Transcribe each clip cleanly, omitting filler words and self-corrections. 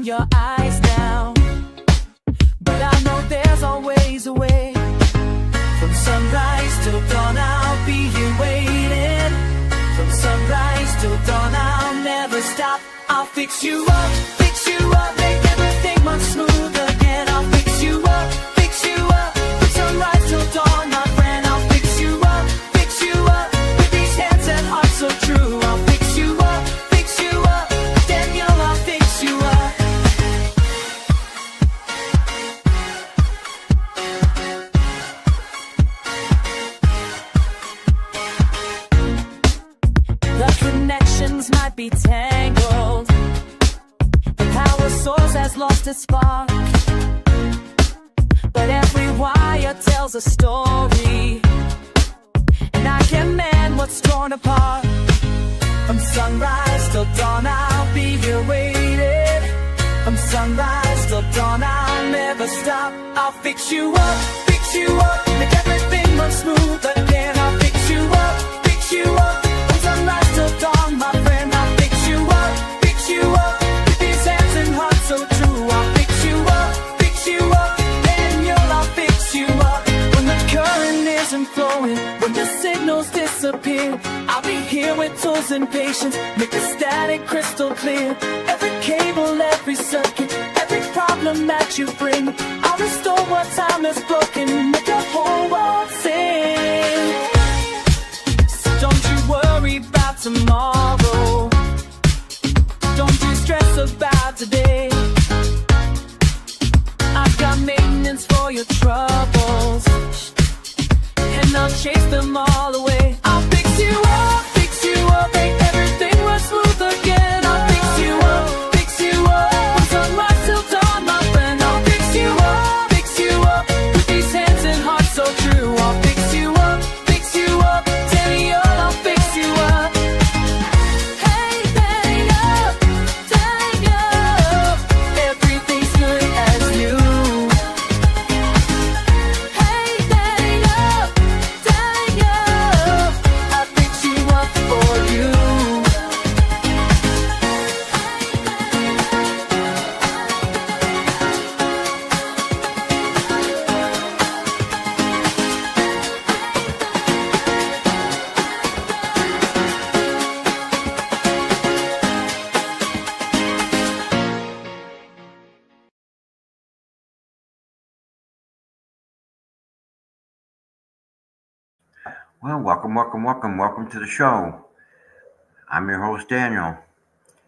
your eyes now, but I know there's always a way. From sunrise till dawn, I'll be here waiting. From sunrise till dawn, I'll never stop. I'll fix you up, make everything much smoother again. I'll fix you up, from sunrise till dawn, my friend. I'll fix you up, with these hands and heart so true. I'll fix you up, Daniel, I'll fix you up. The connections might be tangled, the power source has lost its spark, but every wire tells a story, and I can mend what's torn apart. From sunrise till dawn, I'll be here waiting. From sunrise till dawn, I'll never stop. I'll fix you up, make everything run smooth again. I'll fix you up, from sunrise till dawn, my friend. I'll fix you up, with these hands and heart so true. I'll fix you up, Daniel, I'll fix you up. When the current isn't flowing, when the signals disappear, I'll be here with tools and patience, make the static crystal clear. Every cable, every circuit, every problem that you bring, I'll restore what time has broken, make the whole world sing. So don't you worry about tomorrow, don't you stress about today. I've got maintenance for your troubles, and I'll chase them all away. I'll fix you up, make everything run smooth again. I'll fix you up, from sunrise till dawn, my friend. I'll fix you up, with these hands and heart so true. I'll fix you up, Daniel, I'll fix you up. Hey, Daniel, everything's good as new. Hey, Daniel, I'll fix you up for you. Well, welcome to the show. I'm your host, Daniel.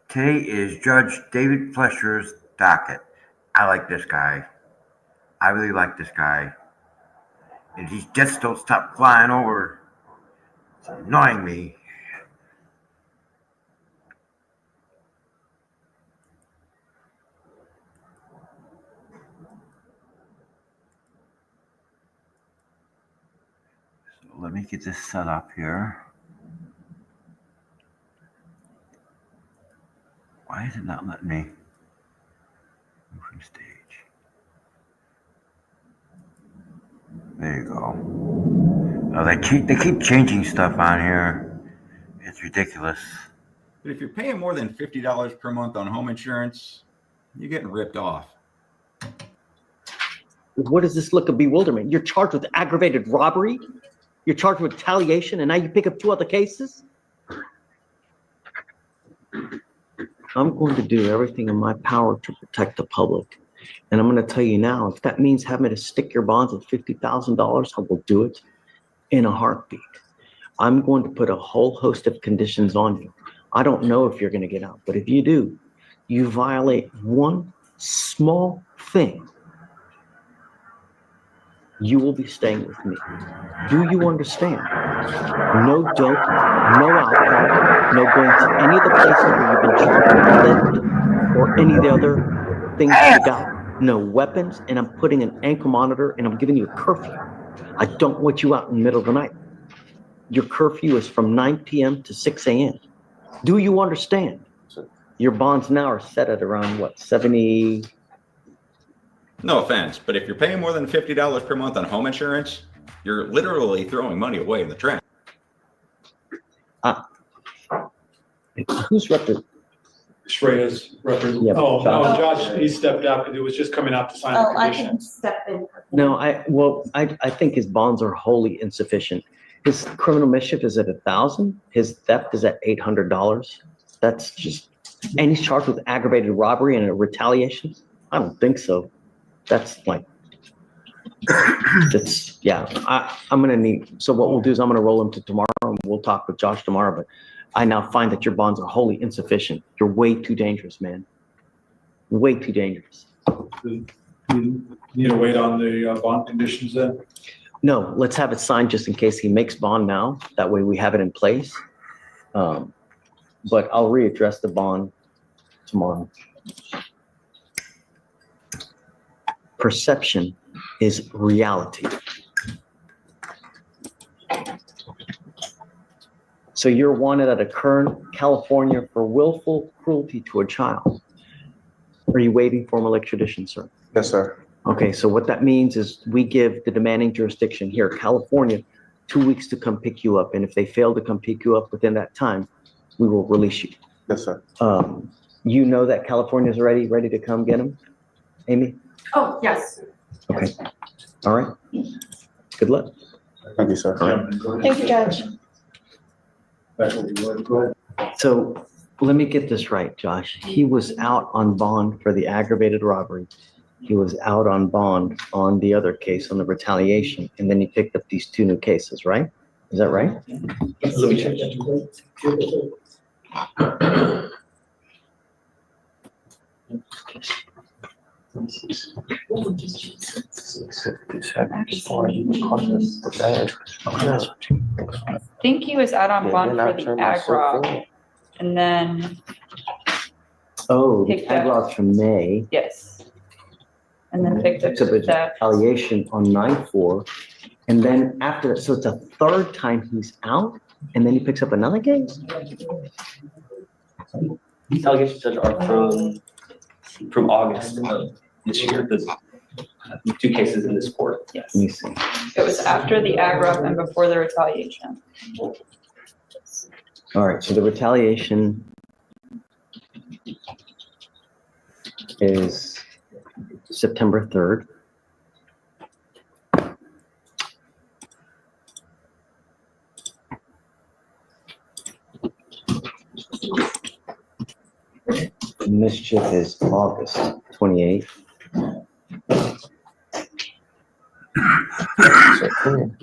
Today is Judge David Fleishier's Docket. I like this guy. I really like this guy. And these jets don't stop flying over. It's annoying me. So let me get this set up here. Why is it not letting me move from stage? There you go. Oh, they keep changing stuff on here. It's ridiculous. But if you're paying more than $50 per month on home insurance, you're getting ripped off. What does this look of bewilderment? You're charged with aggravated robbery. You're charged with retaliation, and now you pick up 2 other cases? I'm going to do everything in my power to protect the public. And I'm going to tell you now, if that means having to stick your bonds at $50,000, I will do it in a heartbeat. I'm going to put a whole host of conditions on you. I don't know if you're going to get out, but if you do, you violate one small thing, you will be staying with me. Do you understand? No dope, no alcohol, no going to any of the places where you've been charged with theft or any of the other things you got. No weapons, and I'm putting an ankle monitor, and I'm giving you a curfew. I don't want you out in the middle of the night. Your curfew is from 9 p.m. to 6 a.m. Do you understand? Your bonds now are set at around, what, 70? No offense, but if you're paying more than $50 per month on home insurance, you're literally throwing money away in the trash. Who's representing? Shreya's representative. Yeah, Oh, no, Josh. Josh, he stepped out because he was just coming out to sign the Oh, I can conditions. step in. No, I think his bonds are wholly insufficient. His criminal mischief is at 1,000. His theft is at $800. That's just, and he's charged with aggravated robbery and a retaliation. I don't think so. That's like, that's, yeah, I'm gonna need, so what we'll do is I'm gonna roll him to tomorrow and we'll talk with Josh tomorrow, but I now find that your bonds are wholly insufficient. You're way too dangerous, man. Way too dangerous. You need to wait on the bond conditions then? No, let's have it signed just in case he makes bond now. That way we have it in place. But I'll readdress the bond tomorrow. Perception is reality. So you're wanted out of Kern, California for willful cruelty to a child. Are you waiving formal extradition, sir? Yes, sir. Okay, so what that means is we give the demanding jurisdiction here, California, 2 weeks to come pick you up. And if they fail to come pick you up within that time, we will release you. Yes, sir. You know that California is ready to come get him? Amy? Oh, yes. Okay. All right. Good luck. Thank you, sir. Thank you, Judge. So let me get this right, Josh. He was out on bond for the aggravated robbery. He was out on bond on the other case, on the retaliation, and then he picked up these 2 new cases, right? Is that right? Let me check that. I think he was out on bond for the ag rob, and then, Oh, the Picked up. ag from May. yes. And then picked up Picked up a that, retaliation on 9/4. And then after, so it's a 3rd time he's out, and then he picks up another case? These allegations, Judge, are from August of this year. There's 2 cases in this court. yes. Let me see. It was after the ag rob and before the retaliation. All right, so the retaliation is September 3rd. Mischief is August 28th. And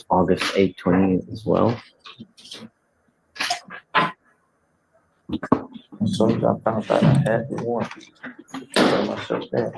August 8th, 28th as well. As soon as I found that I had the warrant, I found myself there.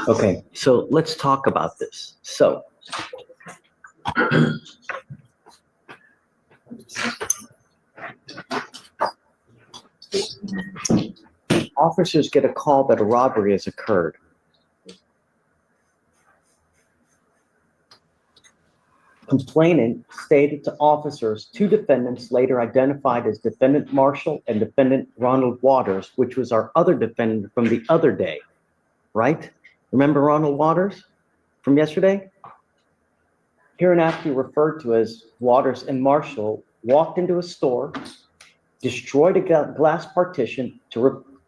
Okay, so let's talk about this. So officers get a call that a robbery has occurred. Complainant stated to officers 2 defendants later identified as defendant Marshall and defendant Ronald Waters, which was our other defendant from the other day, right? Remember Ronald Waters from yesterday? Hereinafter referred to as Waters and Marshall walked into a store destroyed a glass partition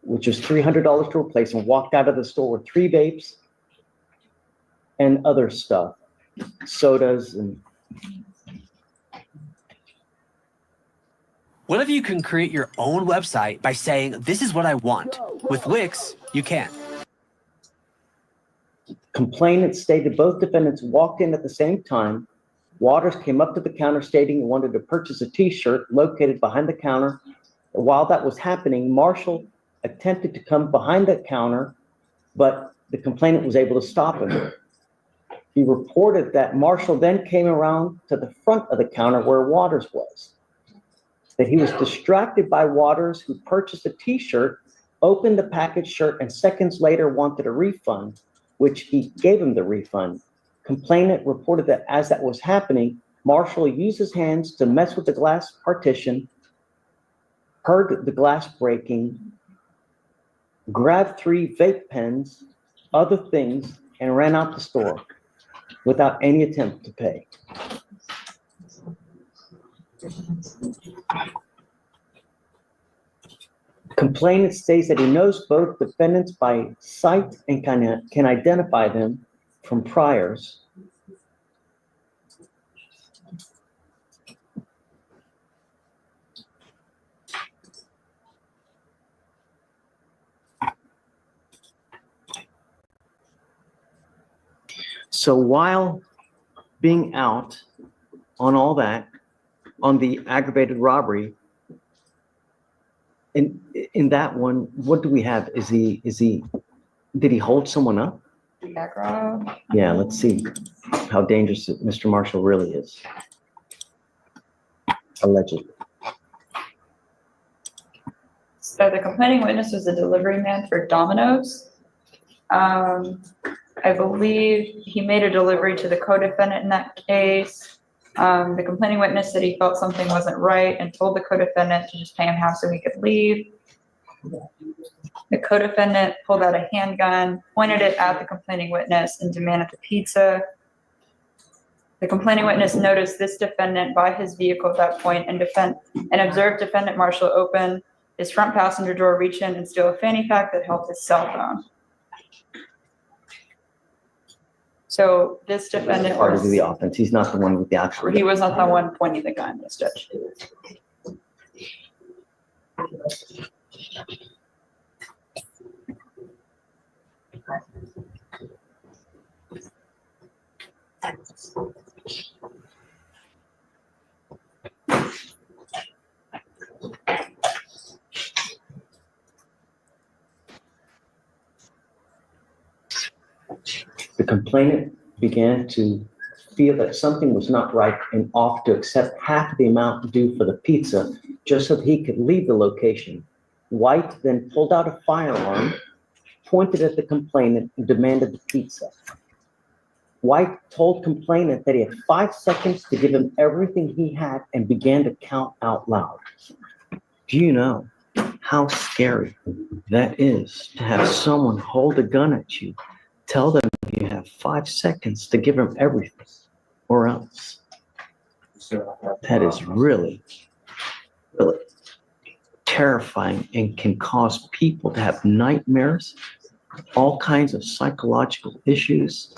which was $300 to replace, and walked out of the store with 3 vapes and other stuff, sodas and. What if you can create your own website by saying, this is what I want? With Wix, you can. Complainant stated both defendants walked in at the same time. Waters came up to the counter stating he wanted to purchase a t-shirt located behind the counter. While that was happening, Marshall attempted to come behind the counter, but the complainant was able to stop him. He reported that Marshall then came around to the front of the counter where Waters was, that he was distracted by Waters, who purchased a t-shirt, opened the packaged shirt, and seconds later wanted a refund, which he gave him the refund. Complainant reported that as that was happening, Marshall used his hands to mess with the glass partition, heard the glass breaking, grabbed 3 vape pens, other things, and ran out the store without any attempt to pay. Complainant states that he knows both defendants by sight and can identify them from priors. So while being out on all that, on the aggravated robbery, in that one, what do we have? Did he hold someone up? Background. Yeah, let's see how dangerous Mr. Marshall really is. Allegedly. So the complaining witness was a delivery man for Domino's. I believe he made a delivery to the co-defendant in that case. The complaining witness said he felt something wasn't right and told the co-defendant to just pay him half so he could leave. The co-defendant pulled out a handgun, pointed it at the complaining witness, and demanded the pizza. The complaining witness noticed this defendant by his vehicle at that point and observed defendant Marshall open his front passenger door, reach in and steal a fanny pack that held his cell phone. So this defendant part of the offense. He's not the one with the actual. He was not the one pointing the gun, yes, Judge. The complainant began to feel that something was not right and offered to accept half the amount due for the pizza just so that he could leave the location. White then pulled out a firearm, pointed at the complainant, and demanded the pizza. White told complainant that he had 5 seconds to give him everything he had and began to count out loud. Do you know how scary that is to have someone hold a gun at you, tell them you have 5 seconds to give them everything or else? That is really, really terrifying and can cause people to have nightmares, all kinds of psychological issues.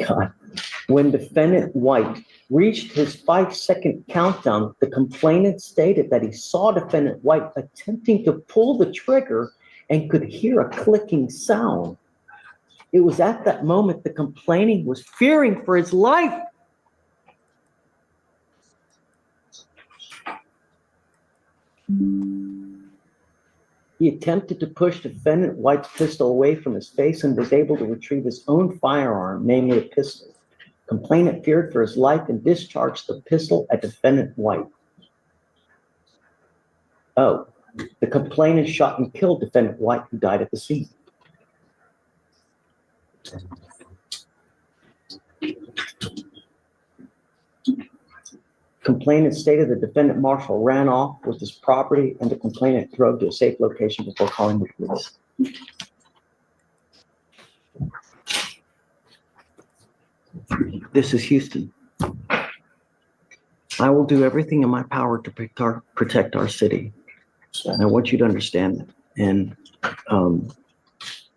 God. When defendant White reached his 5-second countdown, the complainant stated that he saw defendant White attempting to pull the trigger and could hear a clicking sound. It was at that moment the complainant was fearing for his life. He attempted to push defendant White's pistol away from his face and was able to retrieve his own firearm, namely a pistol. Complainant feared for his life and discharged the pistol at defendant White. Oh, the complainant shot and killed defendant White, who died at the scene. Complainant stated the defendant Marshall ran off with his property and the complainant drove to a safe location before calling the police. This is Houston. I will do everything in my power to protect our city. And I want you to understand that. And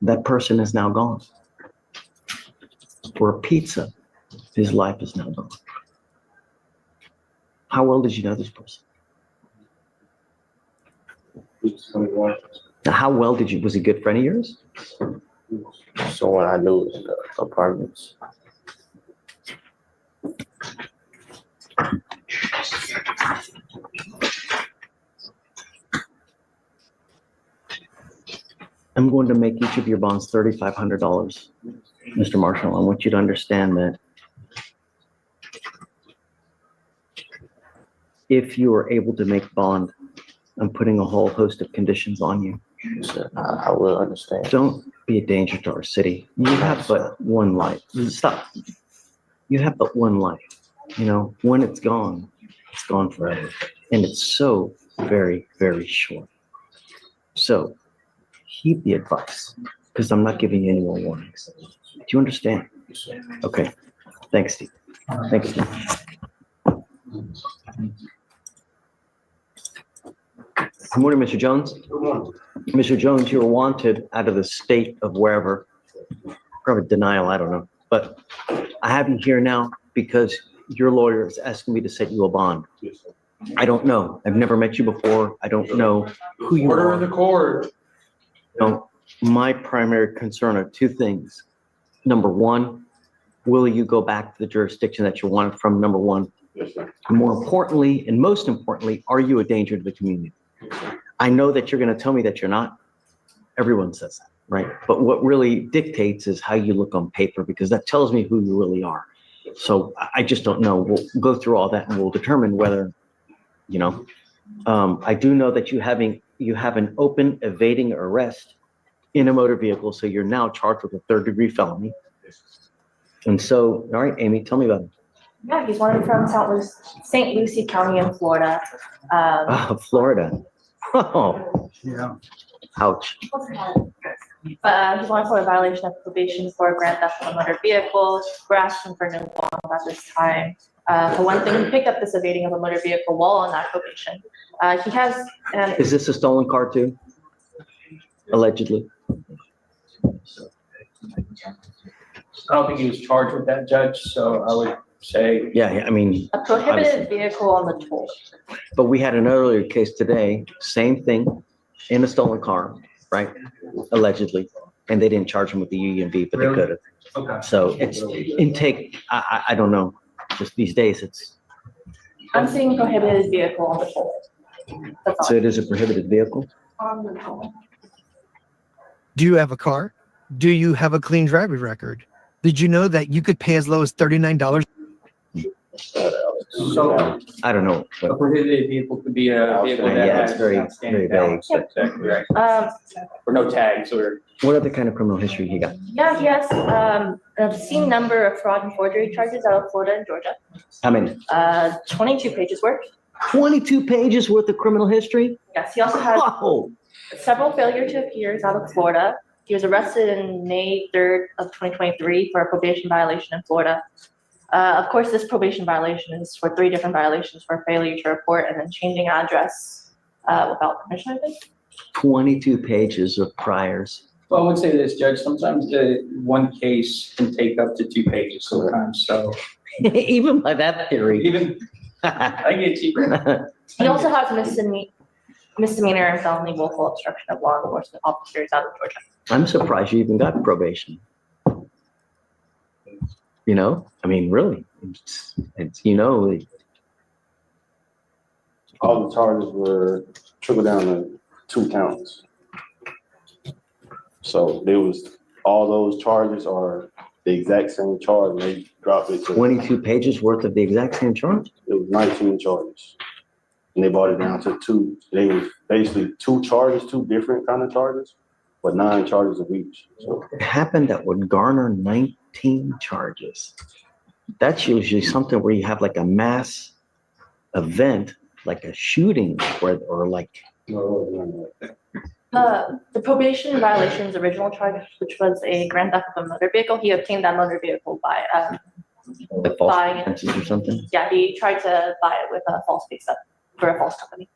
that person is now gone. For a pizza, his life is now gone. How well did you know this person? Now, how well did you, was he a good friend of yours? Someone I knew in the apartments. I'm going to make each of your bonds $3,500. Mr. Marshall, I want you to understand that if you are able to make bond, I'm putting a whole host of conditions on you. I will understand. Don't be a danger to our city. You have but one life. Stop. You have but one life. You know, when it's gone forever. And it's so very, very short. So heed the advice, because I'm not giving you any more warnings. Do you understand? Okay. Thanks, Steve. Thanks, Steve. Good morning, Mr. Jones. Good morning. Mr. Jones, you're wanted out of the state of wherever. Probably denial, I don't know. But I have you here now because your lawyer is asking me to set you a bond. Yes, sir. I don't know. I've never met you before. I don't know who you Order are. in the court. No, my primary concern are two things. Number one, will you go back to the jurisdiction that you wanted from? Number one. Yes, sir. More importantly, and most importantly, are you a danger to the community? I know that you're going to tell me that you're not. Everyone says that, right? But what really dictates is how you look on paper, because that tells me who you really are. So I just don't know. We'll go through all that and we'll determine whether, you know, I do know that you have an open evading arrest in a motor vehicle. So you're now charged with a 3rd-degree felony. And so, all right, Amy, tell me about it. Yeah, he's wanted from St. Lucie County in Florida. Florida. Oh, Yeah. ouch. He's wanted for a violation of probation for grand theft of a motor vehicle. We're asking for no bond at this time. For one thing, he picked up this evading of a motor vehicle while on that probation. He has. Is this a stolen car too? Allegedly. I don't think he was charged with that, Judge, so I would say. Yeah, I mean, A prohibited vehicle on the toll. but we had an earlier case today, same thing, in a stolen car, right? Allegedly, and they didn't charge him with the UUV, but they Really? could have. Okay. So it's intake. I don't know. Just these days, it's I'm seeing prohibited vehicle on the toll. That's all. so it is a prohibited vehicle. On the toll. Do you have a car? Do you have a clean driving record? Did you know that you could pay as low as $39? So I don't know. a prohibited vehicle could be a vehicle that Yeah, it's has very, outstanding very vague. balance. That's exactly right. Or no tags or. What other kind of criminal history he got? Yeah, he has an obscene number of fraud and forgery charges out of Florida and Georgia. How many? 22 pages worth. 22 pages worth of criminal history? Yes, he also has Oh, several failure to appears out of Florida. He was arrested in May 3rd of 2023 for a probation violation in Florida. Of course, this probation violation is for 3 different violations for failure to report and then changing address without permission, I think. 22 pages of priors. Well, I would say this, Judge, sometimes the one case can take up to 2 pages sometimes, so Even by that theory. even, I get cheaper. He also has misdemeanor and felony willful obstruction of law enforcement officers out of Georgia. I'm surprised you even got probation. You know, I mean, really, it's you know, All the charges were trickled down to 2 counts. So there was, all those charges are the exact same charge, and they dropped it to, 22 pages worth of the exact same charge. it was 19 charges. And they brought it down to 2, they was basically 2 charges, 2 different kind of charges, but 9 charges of each. So It happened that would garner 19 charges. That's usually something where you have like a mass event, like a shooting or like, The probation violation's original charge, which was a grand theft of a motor vehicle, he obtained that motor vehicle by, like false buying it. pretenses or something? Yeah, he tried to buy it with a false pay stub for a false company.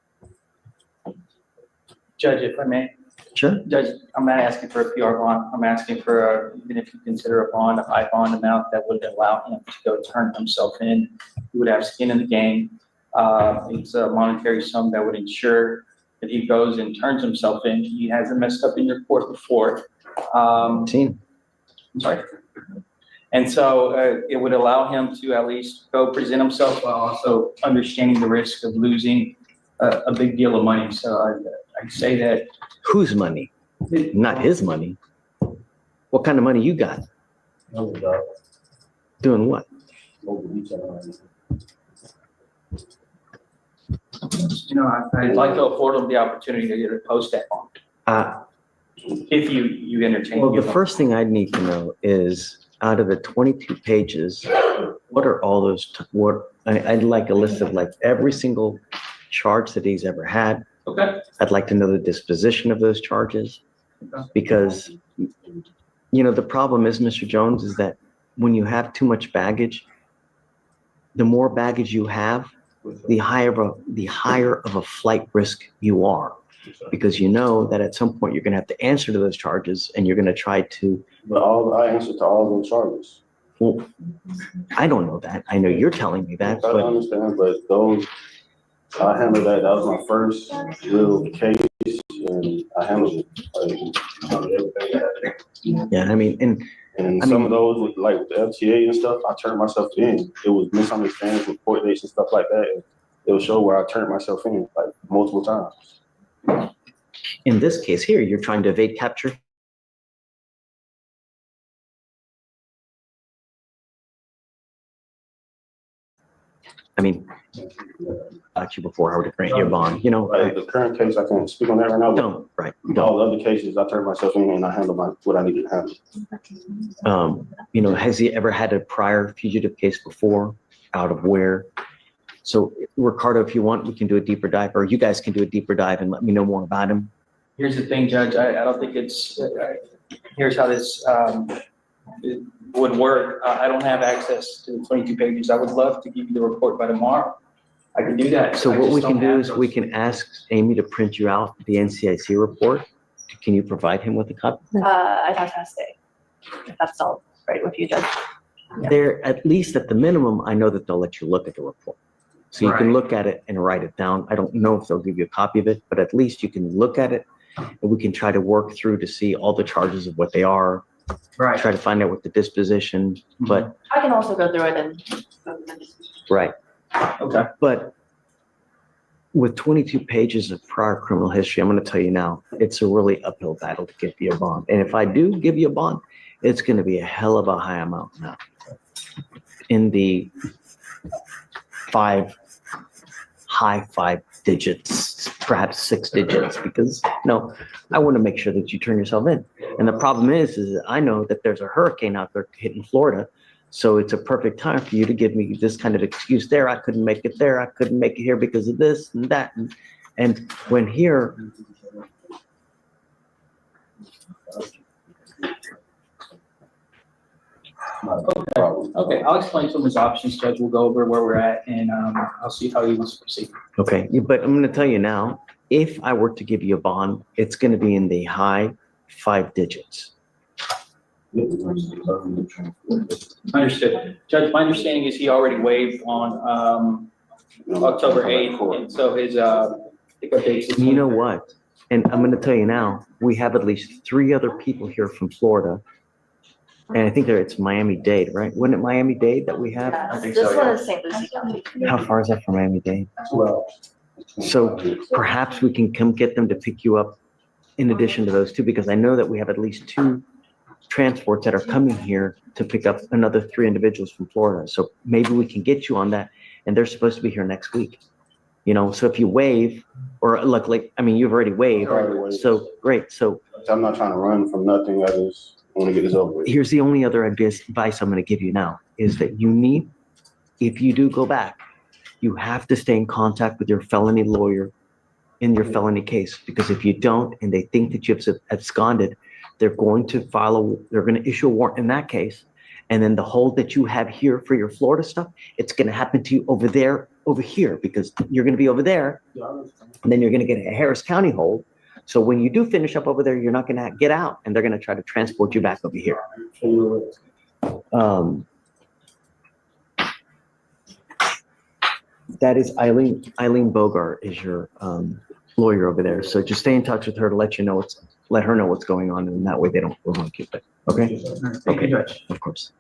Judge, if I may. Sure. Judge, I'm not asking for a PR bond. I'm asking for, even if you consider a bond, a high bond amount that would allow him to go turn himself in. He would have skin in the game. It's a monetary sum that would ensure that he goes and turns himself in. He hasn't messed up in your court before. I'm sorry. And so it would allow him to at least go present himself while also understanding the risk of losing a big deal of money. So I'd say that. Whose money? Not his money. What kind of money you got? Doing what? You know, I'd like to afford him the opportunity to post that bond. If you entertain. Well, the first thing I'd need to know is, out of the 22 pages, what are all those, I'd like a list of like every single charge that he's ever had. Okay. I'd like to know the disposition of those charges, because, you know, the problem is, Mr. Jones, is that when you have too much baggage, the more baggage you have, the higher of a flight risk you are, because you know that at some point you're going to have to answer to those charges, and you're going to try to. But I answer to all those charges. Well, I don't know that. I know you're telling me that. I understand, but those, I handled that. That was my first real case, and I handled it. Yeah, I mean, and some of those with the FTA and stuff, I turned myself in. It was misunderstandings with court dates and stuff like that. And it will show where I turned myself in like multiple times. In this case here, you're trying to evade capture. I mean, you before I would grant you a bond, you know. Like the current case, I can't speak on that right now. Don't, right. All the other cases, I turned myself in and I handled what I needed to handle. You know, has he ever had a prior fugitive case before? Out of where? So, Ricardo, if you want, we can do a deeper dive, or you guys can do a deeper dive and let me know more about him. Here's the thing, Judge. I don't think it's. Here's how this it would work. I don't have access to the 22 pages. I would love to give you the report by tomorrow. I can do that. So what we can do is we can ask Amy to print you out the NCIC report. Can you provide him with a copy? I'd have to ask Dave, if that's all right with you, Judge. They're, at least at the minimum, I know that they'll let you look at the report. So you can look at it and write it down. I don't know if they'll give you a copy of it, but at least you can look at it, and we can try to work through to see all the charges of what they are. Right. Try to find out what the disposition, but. I can also go through it and. Right. Okay. But with 22 pages of prior criminal history, I'm going to tell you now, it's a really uphill battle to get you a bond. And if I do give you a bond, it's going to be a hell of a high amount now. In the high five digits, perhaps 6 digits, because I want to make sure that you turn yourself in. And the problem is that I know that there's a hurricane out there hitting Florida. So it's a perfect time for you to give me this kind of excuse there. I couldn't make it there. I couldn't make it here because of this and that. And when here. Okay, I'll explain some of his options, Judge. We'll go over where we're at, and I'll see how he wants to proceed. Okay, but I'm going to tell you now, if I were to give you a bond, it's going to be in the high 5 digits. Understood. Judge, my understanding is he already waived on October 8th, and so his pickup date is. You know what? And I'm going to tell you now, we have at least 3 other people here from Florida. And I think it's Miami-Dade, right? Wasn't it Miami-Dade that we have? Yeah, this one is St. Lucie County. How far is that from Miami-Dade? So perhaps we can come get them to pick you up in addition to those 2, because I know that we have at least 2 transports that are coming here to pick up another 3 individuals from Florida. So maybe we can get you on that, and they're supposed to be here next week. You know, so if you waive, or look, like, I mean, you've already waived, so great. So I'm not trying to run from nothing. I just want to get this over with. Here's the only other advice I'm going to give you now, is that you need, if you do go back, You have to stay in contact with your felony lawyer in your felony case, because if you don't, and they think that you've absconded, they're going to issue a warrant in that case. And then the hold that you have here for your Florida stuff, it's going to happen to you over there, over here, because you're going to be over there. And then you're going to get a Harris County hold. So when you do finish up over there, you're not going to get out, and they're going to try to transport you back over here. That is Eileen Bogart is your lawyer over there. So just stay in touch with her to let her know what's going on, and that way they don't overlook you. Okay? Okay, Judge. Of course.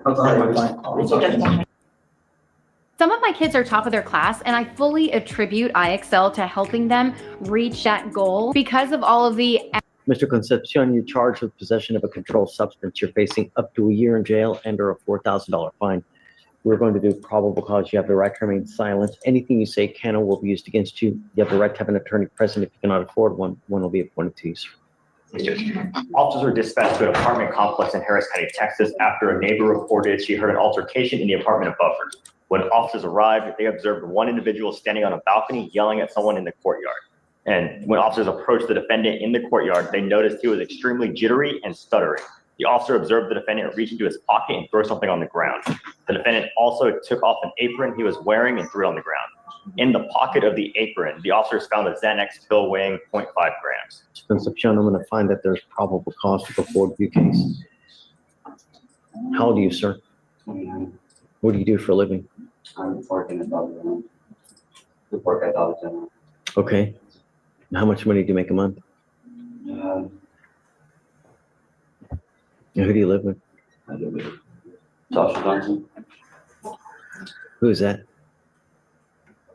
Some of my kids are top of their class, and I fully attribute IXL to helping them reach that goal because of all of the. Mr. Concepcion, you're charged with possession of a controlled substance. You're facing up to a year in jail and/or a $4,000 fine. We're going to do probable cause. You have the right to remain silent. Anything you say can or will be used against you. You have the right to have an attorney present. If you cannot afford one, one will be appointed to you. Officers were dispatched to an apartment complex in Harris County, Texas, after a neighbor reported she heard an altercation in the apartment above her. When officers arrived, they observed one individual standing on a balcony yelling at someone in the courtyard. And when officers approached the defendant in the courtyard, they noticed he was extremely jittery and stuttering. The officer observed the defendant reach into his pocket and throw something on the ground. The defendant also took off an apron he was wearing and threw it on the ground. In the pocket of the apron, the officers found a Xanax pill weighing 0.5 grams. Concepcion, I'm going to find that there's probable cause to go forward with your case. How old are you, sir? What do you do for a living? I'm working at Docket. Work at Docket. Okay. And how much money do you make a month? And who do you live with? I live with Joshua Johnson. Who is that?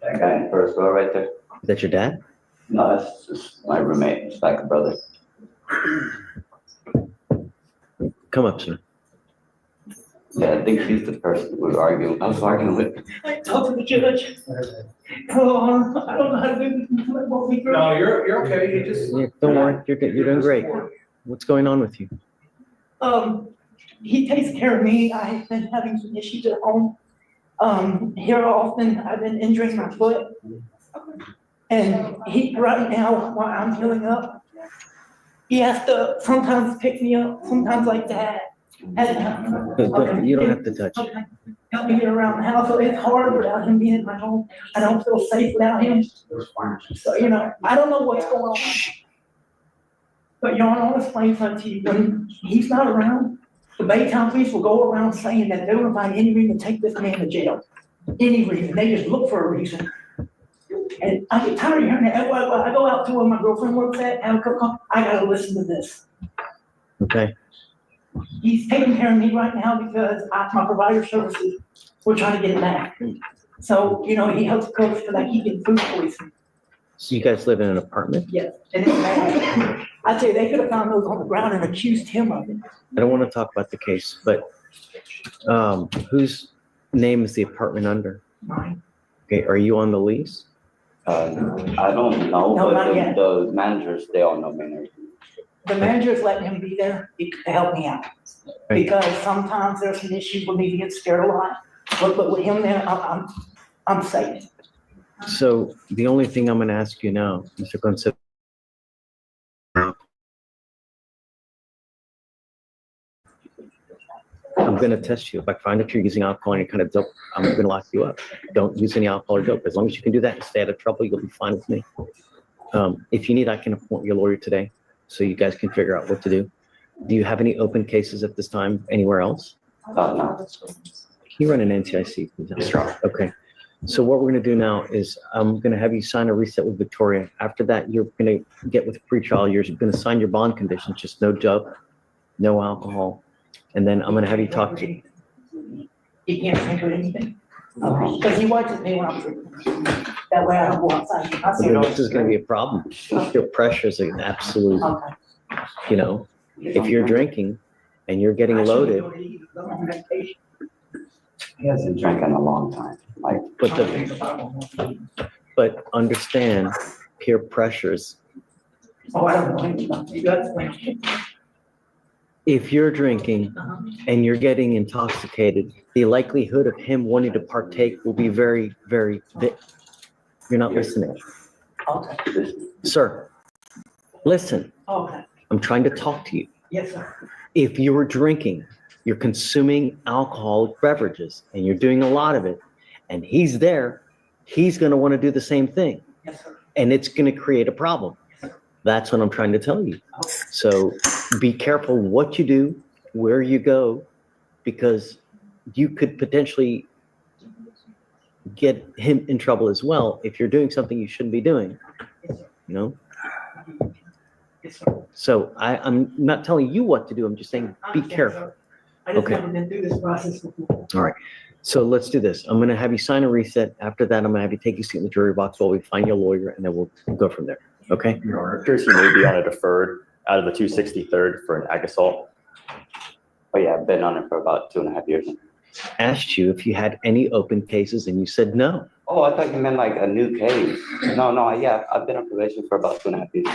That guy in first row right there. Is that your dad? No, that's just my roommate. It's like a brother. Come up, sir. Yeah, I think he's the person we were arguing. I was arguing with. I talked to the judge. Oh, I don't know how to do this. No, you're okay. You just. Yeah, don't worry. You're doing great. What's going on with you? He takes care of me. I've been having some issues at home. Here often I've been injuring my foot. And right now, while I'm healing up, he has to sometimes pick me up, sometimes like that. And, you don't have to touch. Help me get around the house. So it's hard without him being in my home. I don't feel safe without him. So, I don't know what's going on. But Your Honor, I want to explain something to you. When he's not around, the Baytown police will go around saying that they're going to find any reason to take this man to jail. Any reason. They just look for a reason. And I get tired of hearing that. When I go out to where my girlfriend works at, I got to listen to this. Okay. He's taking care of me right now because my provider services, we're trying to get it back. So, he helps cook so that he can food poison. So you guys live in an apartment? Yes. And it's bad. I tell you, they could have found those on the ground and accused him of it. I don't want to talk about the case, but whose name is the apartment under? Mine. Okay, are you on the lease? I don't know, No, not but yet. the managers, they all know me and everything. The manager's letting him be there to help me out. Right. Because sometimes there's an issue with me being scared a lot. But with him there, I'm safe. So the only thing I'm going to ask you now, Mr. Concepcion, I'm going to test you. If I find that you're using alcohol and you're kind of dope, I'm going to lock you up. Don't use any alcohol or dope. As long as you can do that and stay out of trouble, you'll be fine with me. If you need, I can appoint your lawyer today so you guys can figure out what to do. Do you have any open cases at this time anywhere else? No. Can you run an NTIC, please? Okay. So what we're going to do now is I'm going to have you sign a reset with Victoria. After that, you're going to get with pretrial. You're going to sign your bond conditions, just no dope, no alcohol. And then I'm going to have you talk to. He can't drink or anything. Because he watches me when I'm drinking. That way I don't go outside. This is going to be a problem. Your pressure is an absolute, if you're drinking and you're getting loaded. He hasn't drank in a long time. But understand peer pressures. Oh, I don't know anything about you guys. If you're drinking and you're getting intoxicated, the likelihood of him wanting to partake will be very, very big. You're not listening. Okay. Sir, listen. Okay. I'm trying to talk to you. Yes, sir. If you were drinking, you're consuming alcoholic beverages and you're doing a lot of it, and he's there, he's going to want to do the same thing. Yes, sir. And it's going to create a problem. That's what I'm trying to tell you. So be careful what you do, where you go, because you could potentially get him in trouble as well if you're doing something you shouldn't be doing. You know? So I'm not telling you what to do. I'm just saying be careful. I just Okay. never been through this process before. All right. So let's do this. I'm going to have you sign a reset. After that, I'm going to have you take your seat in the jury box while we find your lawyer, and then we'll go from there. Okay? Your Honor, appears he may be on a deferred out of the 263rd for an ag assault. Oh yeah, I've been on it for about 2.5 years. Asked you if you had any open cases, and you said no. Oh, I thought you meant like a new case. No, yeah, I've been on probation for about 2.5 years.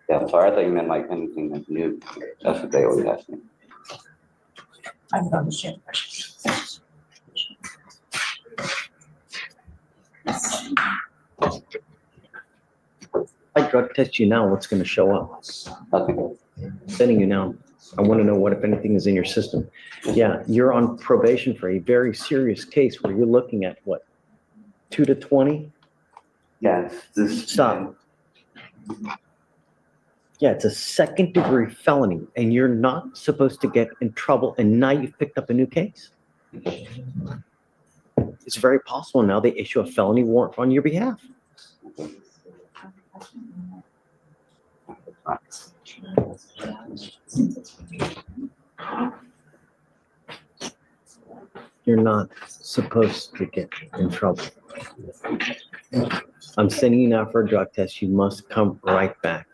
Yeah, I'm sorry, I thought you meant like anything that's new. That's what they always ask me. I don't understand. I drug test you now, what's going to show up? Nothing. I'm sending you now. I want to know what, if anything, is in your system. Yeah, you're on probation for a very serious case where you're looking at what, 2 to 20? Yeah, Stop. Yeah, it's a second-degree felony, and you're not supposed to get in trouble, and now you've picked up a new case. It's very possible now they issue a felony warrant on your behalf. You're not supposed to get in trouble. I'm sending you now for a drug test. You must come right back.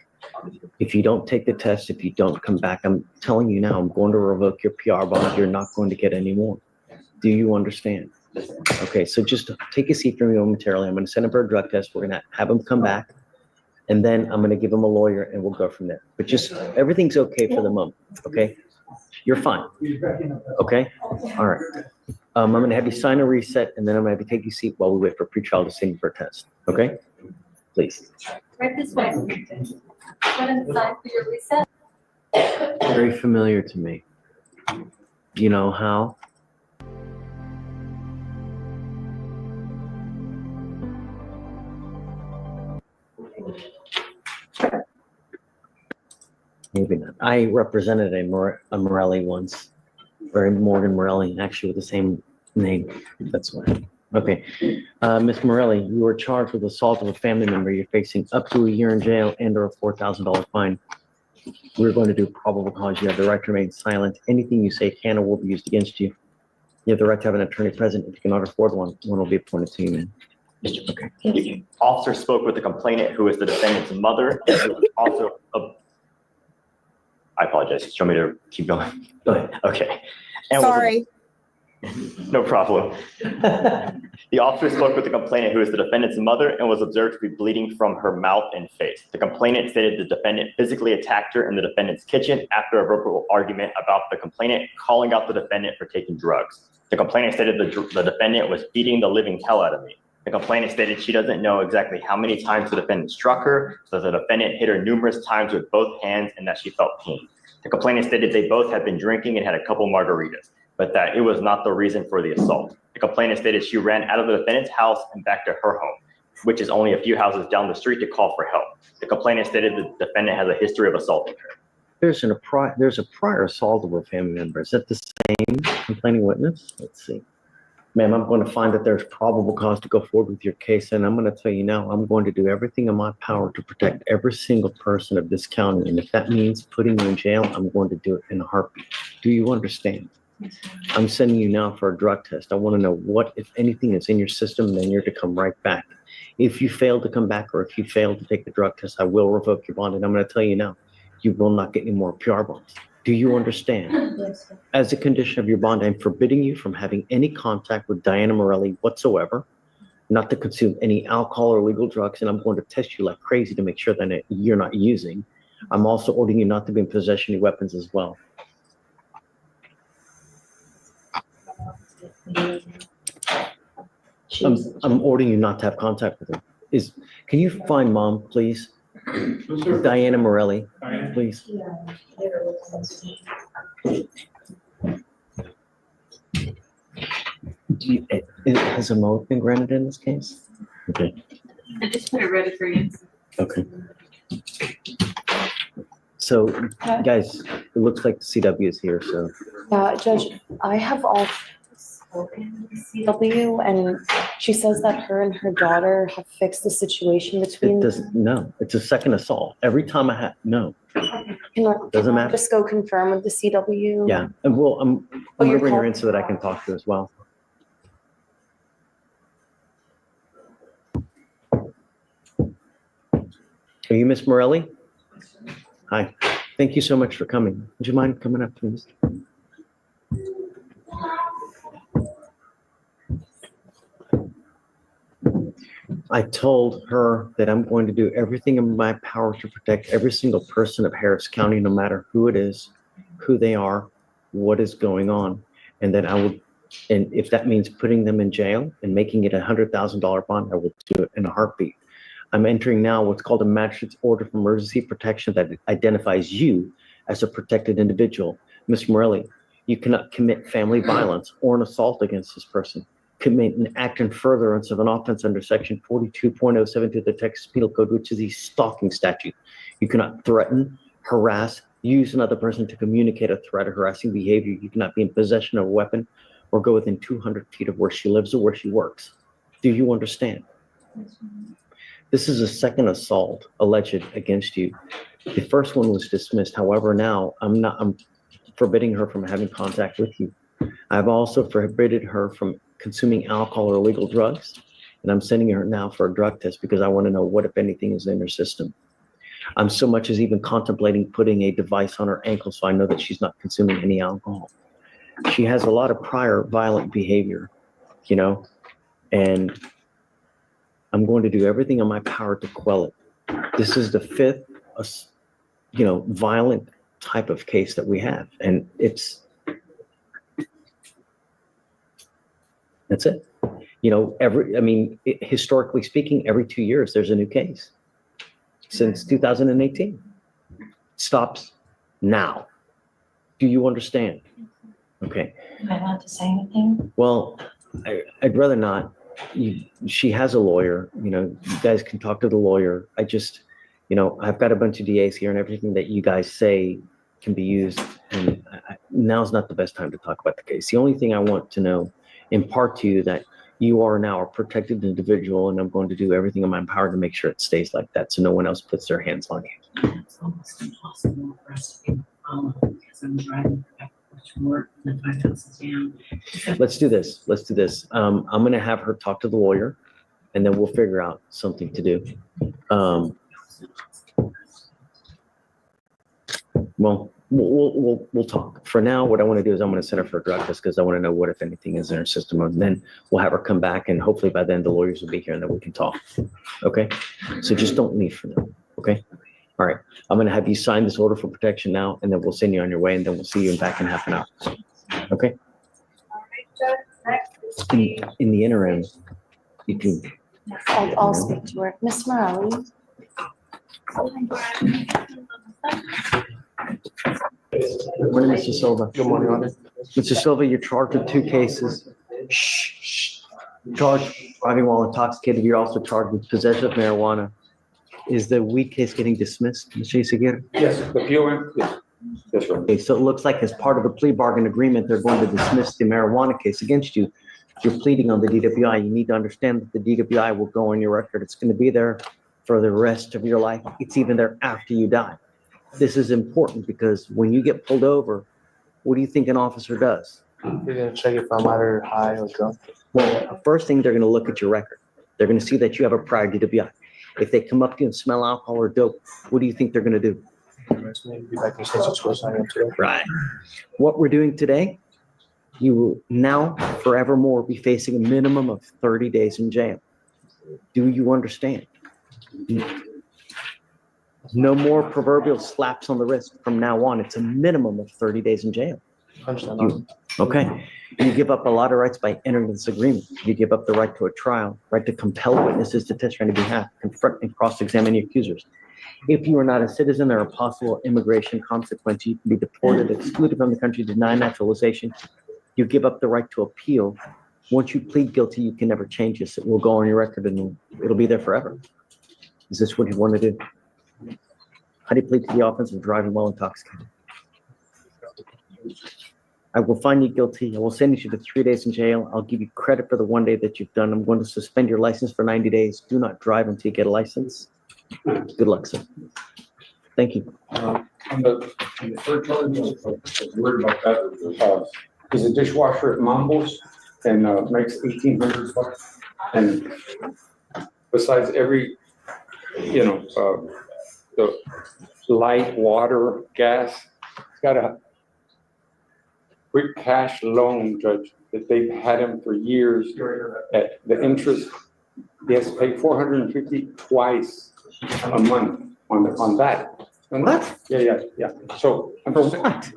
If you don't take the test, if you don't come back, I'm telling you now, I'm going to revoke your PR bond. You're not going to get any more. Do you understand? Okay, so just take a seat from me momentarily. I'm going to send him for a drug test. We're going to have him come back, and then I'm going to give him a lawyer, and we'll go from there. But just everything's okay for the moment, okay? You're fine, okay? All right. I'm going to have you sign a reset, and then I'm going to have you take your seat while we wait for pretrial to send you for a test, okay? Please. Right this way. Go inside for your reset. Very familiar to me. You know how? Maybe not. I represented a Morelli once, or Morgan Morelli, actually with the same name. That's why. Okay. Ms. Morelli, you are charged with assault of a family member. You're facing up to a year in jail and or a $4,000 fine. We're going to do probable cause. You have the right to remain silent. Anything you say can or will be used against you. You have the right to have an attorney present. If you cannot afford one will be appointed to you, man. Okay. The officer spoke with the complainant, who is the defendant's mother, and who is also I apologize. Do you want me to keep going? Go ahead. Okay. And Sorry. No problem. The officer spoke with the complainant, who is the defendant's mother, and was observed to be bleeding from her mouth and face. The complainant stated the defendant physically attacked her in the defendant's kitchen after a verbal argument about the complainant calling out the defendant for taking drugs. The complainant stated the defendant was beating the living hell out of me. The complainant stated she doesn't know exactly how many times the defendant struck her, so the defendant hit her numerous times with both hands and that she felt pain. The complainant stated they both had been drinking and had a couple margaritas, but that it was not the reason for the assault. The complainant stated she ran out of the defendant's house and back to her home, which is only a few houses down the street, to call for help. The complainant stated the defendant has a history of assaulting her. There's a prior assault of a family member. Is that the same complaining witness? Let's see. Ma'am, I'm going to find that there's probable cause to go forward with your case, and I'm going to tell you now, I'm going to do everything in my power to protect every single person of this county, and if that means putting you in jail, I'm going to do it in a heartbeat. Do you understand? I'm sending you now for a drug test. I want to know what, if anything, is in your system, then you're to come right back. If you fail to come back, or if you fail to take the drug test, I will revoke your bond, and I'm going to tell you now, you will not get any more PR bonds. Do you understand? Yes. As a condition of your bond, I'm forbidding you from having any contact with Diana Morelli whatsoever, not to consume any alcohol or illegal drugs, and I'm going to test you like crazy to make sure that you're not using. I'm also ordering you not to be in possession of weapons as well. I'm ordering you not to have contact with her. Can you find mom, please? Diana Morelli, please. Has a motive been granted in this case? Okay. I just put it ready for you. Okay. So, guys, it looks like the CW is here, so. Judge, I have all spoken to CW, and she says that her and her daughter have fixed the situation between. No, it's a second assault. Every time no. Doesn't matter. Just go confirm with the CW. Yeah, and I'm gonna bring her in so that I can talk to her as well. Are you Miss Morelli? Hi, thank you so much for coming. Would you mind coming up, please? I told her that I'm going to do everything in my power to protect every single person of Harris County, no matter who it is, who they are, what is going on. And that and if that means putting them in jail and making it a $100,000 bond, I will do it in a heartbeat. I'm entering now what's called a magistrate's order for emergency protection that identifies you as a protected individual. Ms. Morelli, you cannot commit family violence or an assault against this person. Commit an act in furtherance of an offense under section 42.072 of the Texas Penal Code, which is a stalking statute. You cannot threaten, harass, use another person to communicate a threat or harassing behavior. You cannot be in possession of a weapon or go within 200 feet of where she lives or where she works. Do you understand? This is a second assault alleged against you. The first one was dismissed. However, now I'm forbidding her from having contact with you. I've also forbidden her from consuming alcohol or illegal drugs. And I'm sending her now for a drug test because I want to know what, if anything, is in her system. I'm so much as even contemplating putting a device on her ankle so I know that she's not consuming any alcohol. She has a lot of prior violent behavior, and I'm going to do everything in my power to quell it. This is the fifth, violent type of case that we have. And that's it. Historically speaking, every 2 years, there's a new case. Since 2018. Stops now. Do you understand? Okay. Am I allowed to say anything? Well, I'd rather not. She has a lawyer. You guys can talk to the lawyer. I've got a bunch of DAs here, and everything that you guys say can be used. And now's not the best time to talk about the case. The only thing I want to impart to you that you are now a protected individual, and I'm going to do everything in my power to make sure it stays like that, so no one else puts their hands on you. It's almost impossible for us to follow because I'm driving back to work and my house is down. Let's do this. I'm going to have her talk to the lawyer, and then we'll figure out something to do. We'll talk. For now, what I want to do is I'm going to send her for a drug test because I want to know what, if anything, is in her system. And then we'll have her come back, and hopefully by then the lawyers will be here and then we can talk. Okay? So just don't leave for now. Okay? All right. I'm going to have you sign this order for protection now, and then we'll send you on your way, and then we'll see you back in half an hour. Okay? In the interim, you can. I'll speak to her. Miss Morelli. Good morning, Mr. Silva. Good morning, Honor. Mr. Silva, you're charged with 2 cases. Charged driving while intoxicated. You're also charged with possession of marijuana. Is the weed case getting dismissed, Mr. Isaguirre? Yes, the POM, yes. That's right. Okay, so it looks like as part of the plea bargain agreement, they're going to dismiss the marijuana case against you. You're pleading on the DWI. You need to understand that the DWI will go on your record. It's going to be there for the rest of your life. It's even there after you die. This is important because when you get pulled over, what do you think an officer does? You're gonna check if I'm either high or drunk. Well, the first thing they're going to look at your record. They're going to see that you have a prior DWI. If they come up to you and smell alcohol or dope, what do you think they're going to do? Be back in the same situation I am today. Right. What we're doing today, you will now forevermore be facing a minimum of 30 days in jail. Do you understand? No more proverbial slaps on the wrist from now on. It's a minimum of 30 days in jail. Okay. You give up a lot of rights by entering this agreement. You give up the right to a trial, right to compel witnesses to testify on your behalf, confront and cross-examine your accusers. If you are not a citizen, there are possible immigration consequences. You can be deported, excluded from the country, denied naturalization. You give up the right to appeal. Once you plead guilty, you can never change this. It will go on your record and it'll be there forever. Is this what you want to do? How do you plead to the offense of driving while intoxicated? I will find you guilty. I will send you to 3 days in jail. I'll give you credit for the 1 day that you've done. I'm going to suspend your license for 90 days. Do not drive until you get a license. Good luck, sir. Thank you. On the third charge, I was worried about that. He's a dishwasher at Mambo's and makes $1,800. And besides every, the light, water, gas, he's got a quick cash loan, Judge, that they've had him for years. At the interest, he has to pay $450 twice a month on that. What? Yeah. So for what?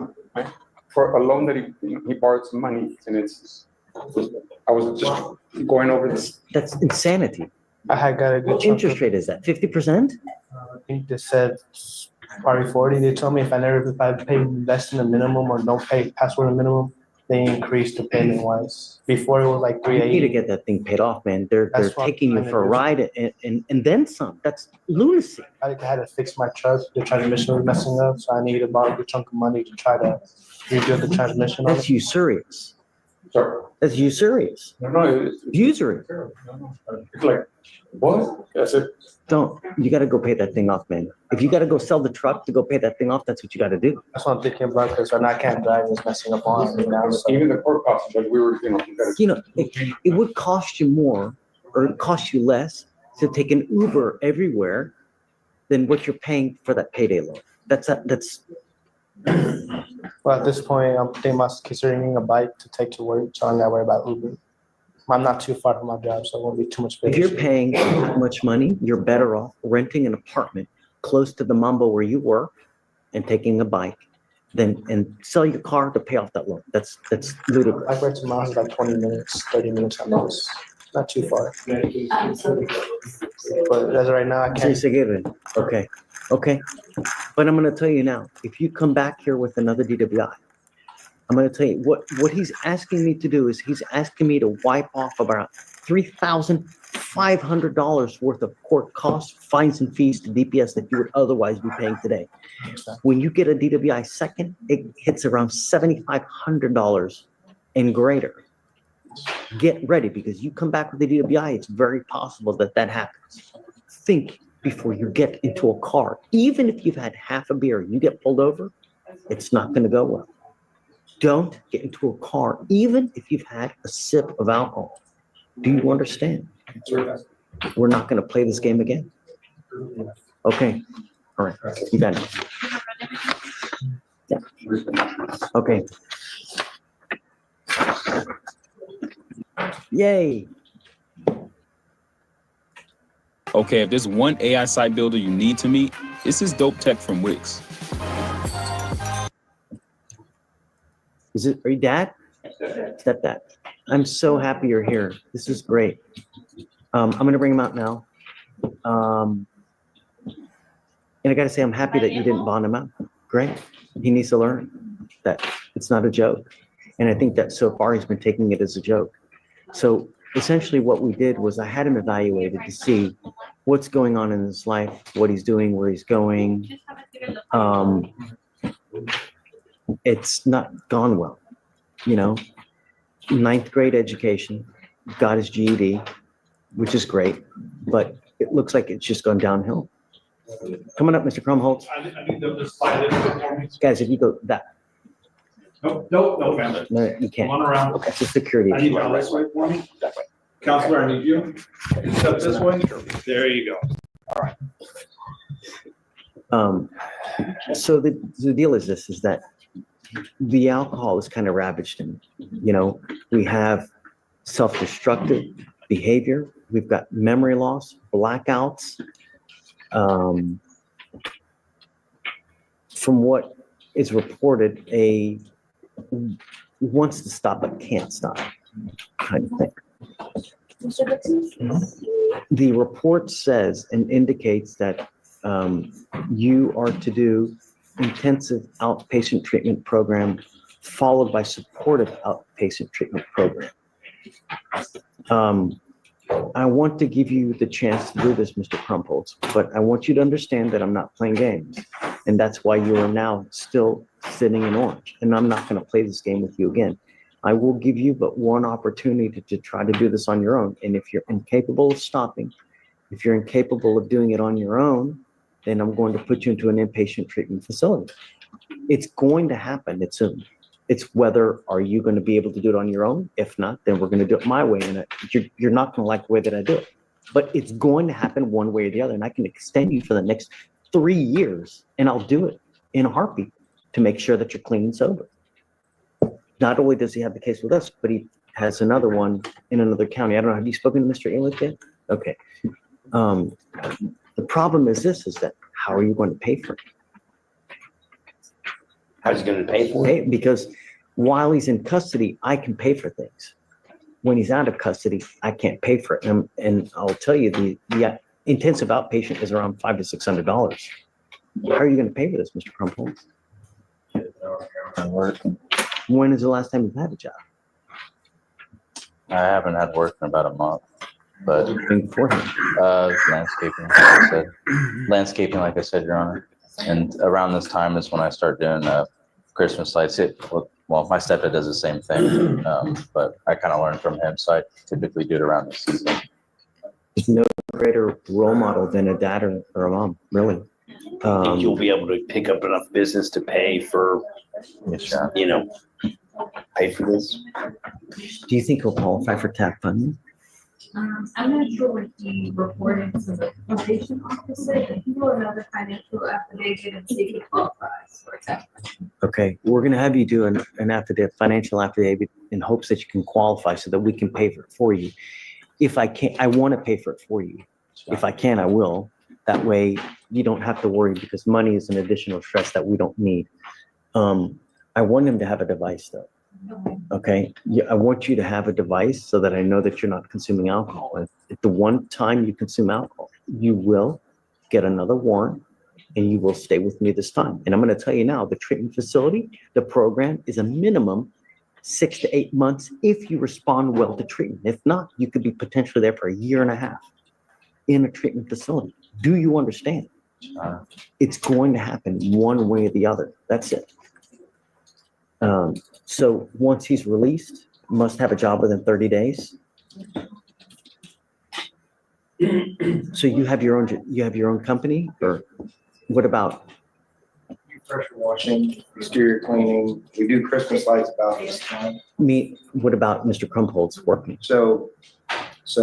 For a loan that he borrowed some money, and I was just going over this. That's insanity. I had got a good What interest rate is that? 50%? I think they said probably 40. They told me if I pay less than the minimum or don't pay past the minimum, they increase the payment wise. Before it was like You need to 380. get that thing paid off, man. They're That's what taking you I'm for a trying ride and then some. That's lunacy. I had to fix my truck. The transmission was messing up, so I needed to borrow a good chunk of money to try to rebuild the transmission. on That's it. usurious. Sorry. That's usurious. No, Usury. it's like, what? That's it. You got to go pay that thing off, man. If you got to go sell the truck to go pay that thing off, that's what you got to do. That's what I'm thinking about because right now I can't drive. It's messing up on me now. So. Even the court costs, but we were, It would cost you more or it cost you less to take an Uber everywhere than what you're paying for that payday loan. That's Well, at this point, I'm thinking about considering a bike to take to work, so I'm not worried about Uber. I'm not too far from my job, so it won't be too much. if you're paying that much money, you're better off renting an apartment close to the Mambo where you work and taking a bike and sell your car to pay off that loan. That's ludicrous. Like right to my house is like 20 minutes, 30 minutes at most. Not too far. But as of right now, I can't. Seriously, given. Okay. But I'm going to tell you now, if you come back here with another DWI, I'm going to tell you what he's asking me to do is he's asking me to wipe off about $3,500 worth of court costs, fines, and fees to DPS that you would otherwise be paying today. When you get a DWI second, it hits around $7,500 and greater. Get ready because you come back with the DWI, it's very possible that happens. Think before you get into a car. Even if you've had half a beer, you get pulled over, it's not going to go well. Don't get into a car, even if you've had a sip of alcohol. Do you understand? We're not going to play this game again. Okay. All right. You got it. Yeah. Okay. Yay. Okay, if there's one AI site builder you need to meet, it's this dope tech from Wix. Are you dad? Stepdad. I'm so happy you're here. This is great. I'm going to bring him out now. And I got to say, I'm happy that you didn't bond him out. Great. He needs to learn that it's not a joke. And I think that so far he's been taking it as a joke. So essentially what we did was I had him evaluated to see what's going on in his life, what he's doing, where he's going. It's not gone well, ninth grade education, got his GED, which is great, but it looks like it's just gone downhill. Coming up, Mr. Krumholtz. I need them to slide it for me. Guys, if you go that. No, family. No, you can't. Come on around. Okay, it's a security I need issue. you this way for me. That way. Counselor, I need you. Step this way. There you go. All right. So the deal is this, is that the alcohol has kind of ravaged him. We have self-destructive behavior. We've got memory loss, blackouts. from what is reported, wants to stop but can't stop kind of thing. The report says and indicates that you are to do intensive outpatient treatment program followed by supportive outpatient treatment program. I want to give you the chance to do this, Mr. Crumpholz, but I want you to understand that I'm not playing games. And that's why you are now still sitting in orange. And I'm not going to play this game with you again. I will give you but one opportunity to try to do this on your own. And if you're incapable of stopping, if you're incapable of doing it on your own, then I'm going to put you into an inpatient treatment facility. It's going to happen. It's whether are you going to be able to do it on your own? If not, then we're going to do it my way. And you're not going to like the way that I do it. But it's going to happen one way or the other. And I can extend you for the next 3 years, and I'll do it in a heartbeat to make sure that you're clean and sober. Not only does he have the case with us, but he has another one in another county. I don't know. Have you spoken to Mr. Ehrlich yet? Okay. The problem is this, is that how are you going to pay for it? How's he going to pay for it? Because while he's in custody, I can pay for things. When he's out of custody, I can't pay for it. And I'll tell you, the intensive outpatient is around $500 to $600. How are you going to pay for this, Mr. Crumpholz? When is the last time you've had a job? I haven't had work in about a month, but beforehand, landscaping, like I said. Landscaping, like I said, Your Honor. And around this time is when I start doing Christmas lights. Well, my stepdad does the same thing, but I kind of learned from him, so I typically do it around the season. There's no greater role model than a dad or a mom, really. You'll be able to pick up enough business to pay for, pay for this. Do you think he'll qualify for TAP funding? I'm not sure what he reported to the probation officer, but he wrote another financial affidavit and see if he qualifies for that. Okay, we're going to have you do an affidavit, financial affidavit, in hopes that you can qualify so that we can pay for it for you. If I can't, I want to pay for it for you. If I can, I will. That way you don't have to worry, because money is an additional stress that we don't need. I want him to have a device though. Okay, yeah, I want you to have a device so that I know that you're not consuming alcohol. If the one time you consume alcohol, you will get another warrant and you will stay with me this time. And I'm going to tell you now, the treatment facility, the program is a minimum 6 to 8 months if you respond well to treatment. If not, you could be potentially there for 1.5 years in a treatment facility. Do you understand? It's going to happen one way or the other. That's it. So once he's released, must have a job within 30 days. So you have your own company, or what about? Pressure washing, exterior cleaning. We do Christmas lights about this time. What about Mr. Crumpholz working? So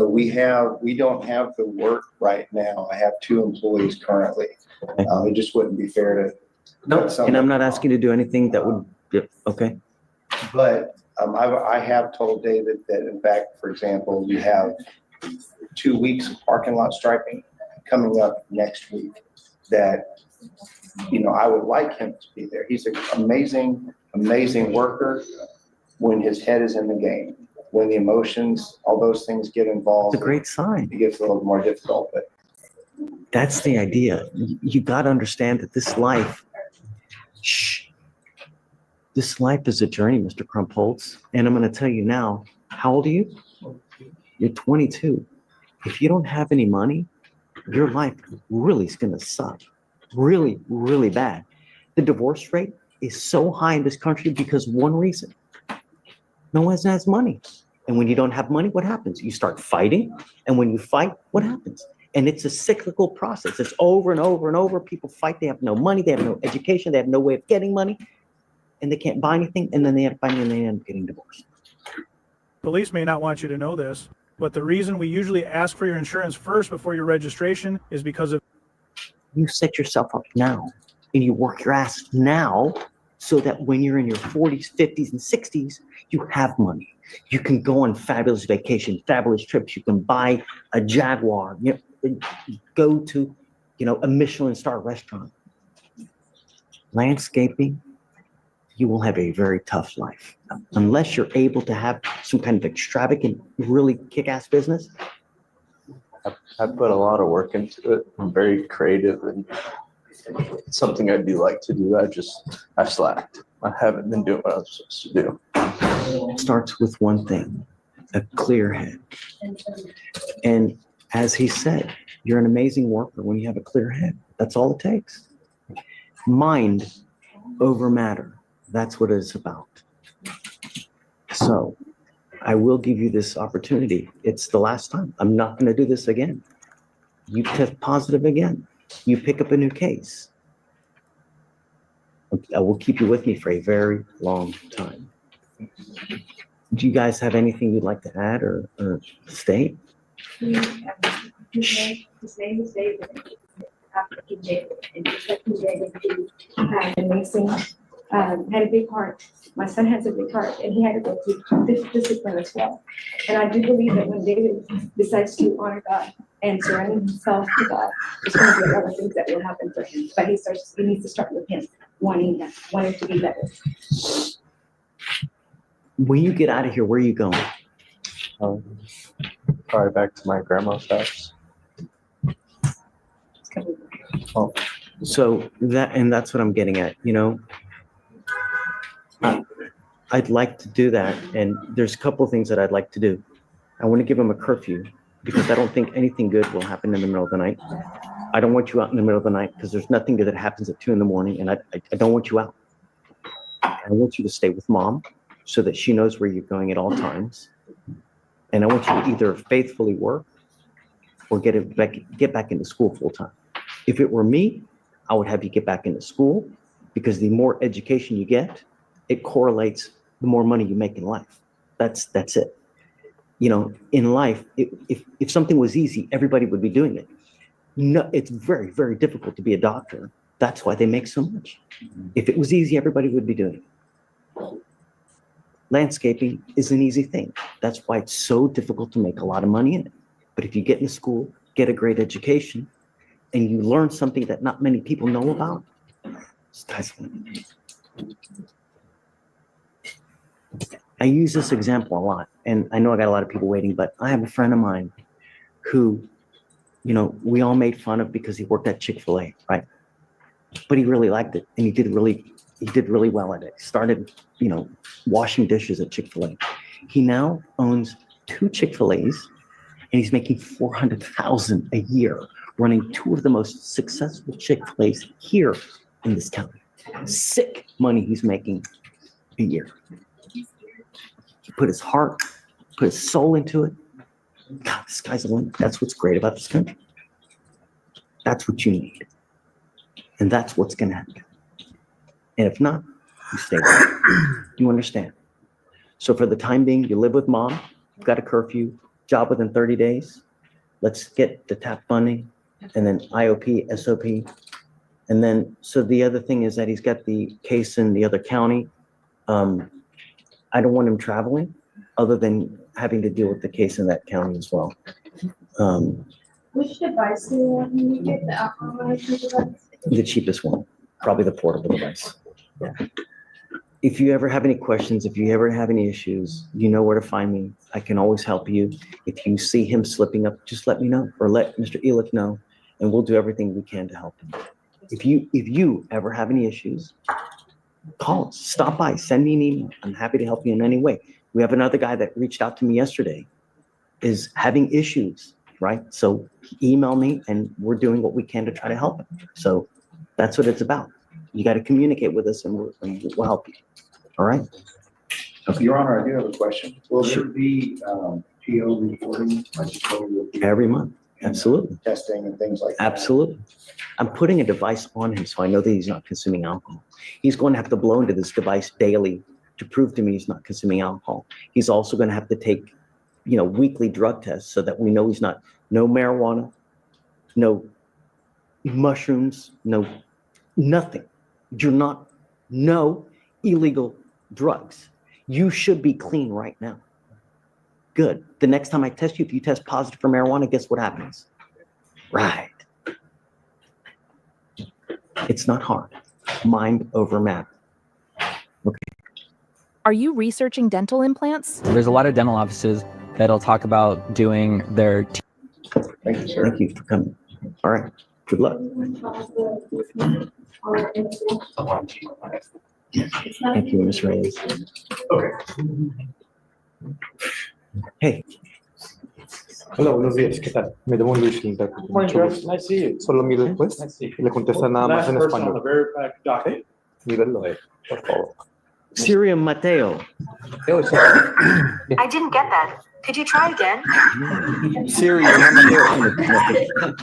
we don't have the work right now. I have 2 employees currently. It just wouldn't be fair to. No, and I'm not asking you to do anything that would, okay. But I have told David that, in fact, for example, you have 2 weeks of parking lot striping coming up next week that, I would like him to be there. He's an amazing worker when his head is in the game. When the emotions, all those things get involved. It's a great sign. It gets a little more difficult, but. That's the idea. You got to understand that this life is a journey, Mr. Crumpholz. And I'm going to tell you now, how old are you? You're 22. If you don't have any money, your life really is going to suck. Really, really bad. The divorce rate is so high in this country because one reason. No one has money. And when you don't have money, what happens? You start fighting. And when you fight, what happens? And it's a cyclical process. It's over and over and over. People fight. They have no money. They have no education. They have no way of getting money. And they can't buy anything. And then they end up getting divorced. Police may not want you to know this, but the reason we usually ask for your insurance first before your registration is because of. You set yourself up now and you work your ass now so that when you're in your 40s, 50s, and 60s, you have money. You can go on fabulous vacation, fabulous trips. You can buy a Jaguar, go to, a Michelin star restaurant. landscaping, you will have a very tough life. Unless you're able to have some kind of extravagant, really kick-ass business. I put a lot of work into it. I'm very creative and it's something I do like to do. I slacked. I haven't been doing what I was supposed to do. It starts with one thing, a clear head. And as he said, you're an amazing worker when you have a clear head. That's all it takes. Mind over matter. That's what it's about. So I will give you this opportunity. It's the last time. I'm not going to do this again. You test positive again. You pick up a new case. I will keep you with me for a very long time. Do you guys have anything you'd like to add or state? His name is David. African David. And African David, had amazing, had a big heart. My son has a big heart, and he had to go through this discipline as well. And I do believe that when David decides to honor God and surrender himself to God, there's going to be a lot of things that will happen for him. But he needs to start with him, wanting to be better. When you get out of here, where are you going? Probably back to my grandma's house. Oh, so that's what I'm getting at. You know, I'd like to do that, and there's a couple of things that I'd like to do. I want to give him a curfew because I don't think anything good will happen in the middle of the night. I don't want you out in the middle of the night because there's nothing good that happens at 2 a.m, and I don't want you out. I want you to stay with mom so that she knows where you're going at all times. And I want you to either faithfully work or get back into school full time. If it were me, I would have you get back into school because the more education you get, it correlates the more money you make in life. That's it. You know, in life, if something was easy, everybody would be doing it. No, it's very, very difficult to be a doctor. That's why they make so much. If it was easy, everybody would be doing it. Landscaping is an easy thing. That's why it's so difficult to make a lot of money in it. But if you get in school, get a great education, and you learn something that not many people know about, sky's the limit. I use this example a lot, and I know I got a lot of people waiting, but I have a friend of mine who, you know, we all made fun of because he worked at Chick-fil-A, right? But he really liked it, and he did really well at it. He started, you know, washing dishes at Chick-fil-A. He now owns 2 Chick-fil-A's, and he's making $400,000 a year, running 2 of the most successful Chick-fil-A's here in this county. Sick money he's making a year. He put his heart, put his soul into it. God, this guy's the one. That's what's great about this country. That's what you need. And that's what's going to happen. And if not, you stay there. You understand? So for the time being, you live with mom, you've got a curfew, job within 30 days. Let's get the TAP funding and then IOP, SOP. And then, so the other thing is that he's got the case in the other county. I don't want him traveling other than having to deal with the case in that county as well. Which device do you want me to get, the alcohol monitoring device? The cheapest one, probably the portable device. Yeah. If you ever have any questions, if you ever have any issues, you know where to find me. I can always help you. If you see him slipping up, just let me know or let Mr. Elick know, and we'll do everything we can to help him. If you ever have any issues, call us, stop by, send me an email. I'm happy to help you in any way. We have another guy that reached out to me yesterday, is having issues, right? So email me and we're doing what we can to try to help him. So that's what it's about. You got to communicate with us and we'll help you. All right? Okay. Your Honor, I do have a question. Will there be PO reporting? Every month. Absolutely. Testing and things like that? Absolutely. I'm putting a device on him so I know that he's not consuming alcohol. He's going to have to blow into this device daily to prove to me he's not consuming alcohol. He's also going to have to take, you know, weekly drug tests so that we know he's not, no marijuana, no mushrooms, no, nothing. You're not, no illegal drugs. You should be clean right now. Good. The next time I test you, if you test positive for marijuana, guess what happens? Right. It's not hard. Mind over matter. Are you researching dental implants? There's a lot of dental offices that'll talk about doing their. Thank you, sir. Thank you for coming. All right. Good luck. Thank you, Ms. Reyes. Okay. Hey. Hola, buenos días, ¿qué tal? Me llamo Luis Linda. Mucho gusto. Nice to see you. Solo miro después y le contesta nada más en Last person on the español. very back docket. Mírenlo, por favor. Sirium Mateo. I didn't get that. Could you try again? Siri, no Mateo.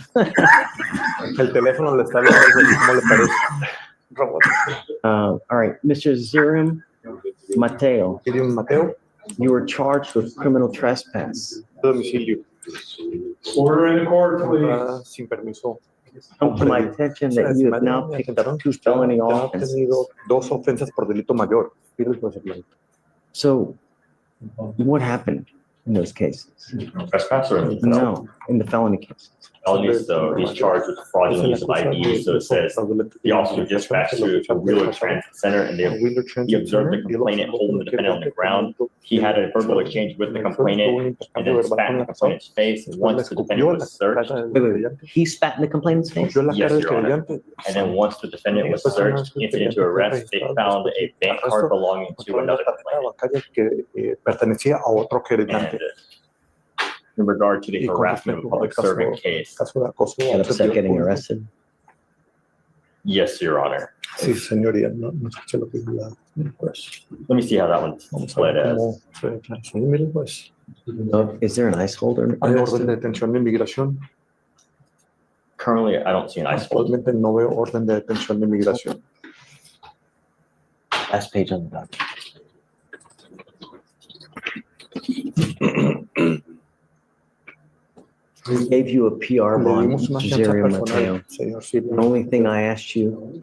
El teléfono le está viendo cómo le parece. Robot. All right, Mr. Sirium Mateo. Sirium Mateo. You were charged with criminal trespass. Domicilio. Order in the court, please. Sin permiso. Come to my attention that you have now picked up 2 felony offenses. Dos ofensas por delito mayor. So, what happened in those cases? Trespass or? No, in the felony cases. Felonies, so he's charged with fraudulent use of ID, so it says the officer dispatched to a Wheeler Transit Center and he observed the complainant holding the defendant on the ground. He had a verbal exchange with the complainant and then spat in the complainant's face. Once the defendant was searched. Wait. He spat in the complainant's face? Yes, Your Honor. And then once the defendant was searched, entered into arrest, they found a bank card belonging to another complainant. And in regard to the harassment of a public servant case. Get upset getting arrested? Yes, Your Honor. Sí, señoría, no escuché lo que dijo la juez. Let me see how that one's split as. Mire, pues. Is there an ICE holder? Hay orden de detención de inmigración. Currently, I don't see an ICE holder. Actualmente no veo orden de detención de inmigración. Last page on the document. We gave you a PR bond, Sirium Mateo. The only thing I asked you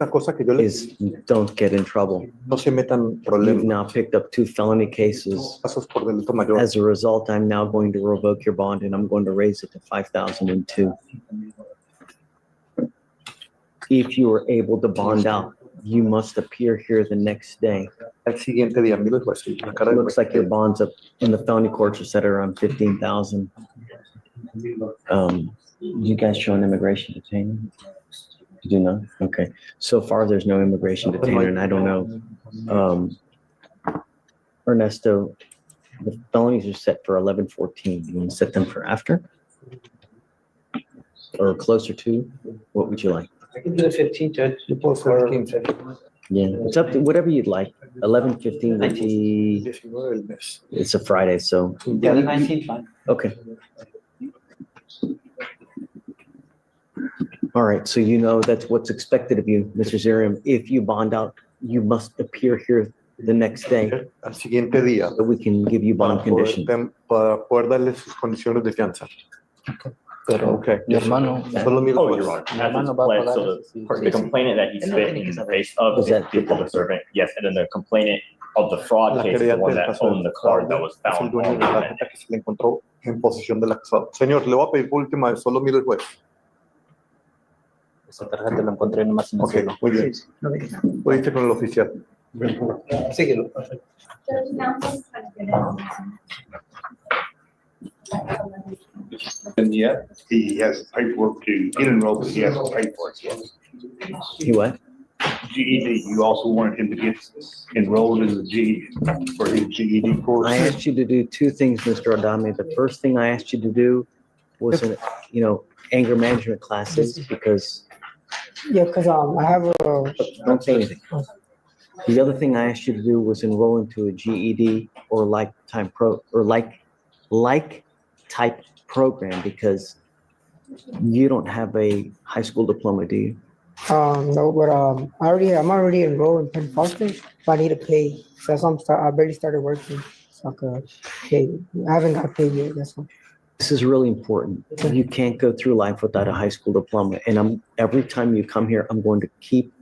is don't get in trouble. You've now picked up 2 felony cases. As a result, I'm now going to revoke your bond and I'm going to raise it to 5,002. If you are able to bond out, you must appear here the next day. Looks like your bonds up in the felony courts are set around 15,000. You guys show an immigration detainer? You do not? Okay. So far, there's no immigration detainer, and I don't know. Ernesto, the felonies are set for 11/14. You want to set them for after? Or closer to? What would you like? I can do the 15th, Judge. You post 15th. Yeah, it's up to whatever you'd like. 11/15 would be, it's a Friday, so. Yeah, the 19th, fine. Okay. All right, so you know that's what's expected of you, Mr. Sirium. If you bond out, you must appear here the next day. Al siguiente día. So we can give you bond conditions. Para poder darle sus condiciones de fianza. Okay. Mi hermano. Solo miro Oh, Your Honor. As it's pledged, so the complainant that he spit in the face of is the public servant. Yes, and then the complainant of the fraud case is the one that owned the card that was found. El dueño de la tarjeta que se le encontró en posesión del acusado. Señor, le voy a pedir por última vez, solo mire el juez. Esa tarjeta la encontré nomás en el cielo. Muy bien. Puede con el oficial. Síguelo. And yet, he has paperwork to get enrolled, but he has to pay for it. He what? GED, you also wanted him to get enrolled in the GED for his GED course. I asked you to do 2 things, Mr. Adame. The first thing I asked you to do was, anger management classes because. Yeah, because I have a. Don't say anything. The other thing I asked you to do was enroll into a GED or like type program because you don't have a high school diploma, do you? No, but I'm already enrolled in Penn Foster, but I need to pay. So that's why I barely started working. So I could pay. I haven't got paid yet. That's why. This is really important. You can't go through life without a high school diploma. And every time you come here, I'm going to keep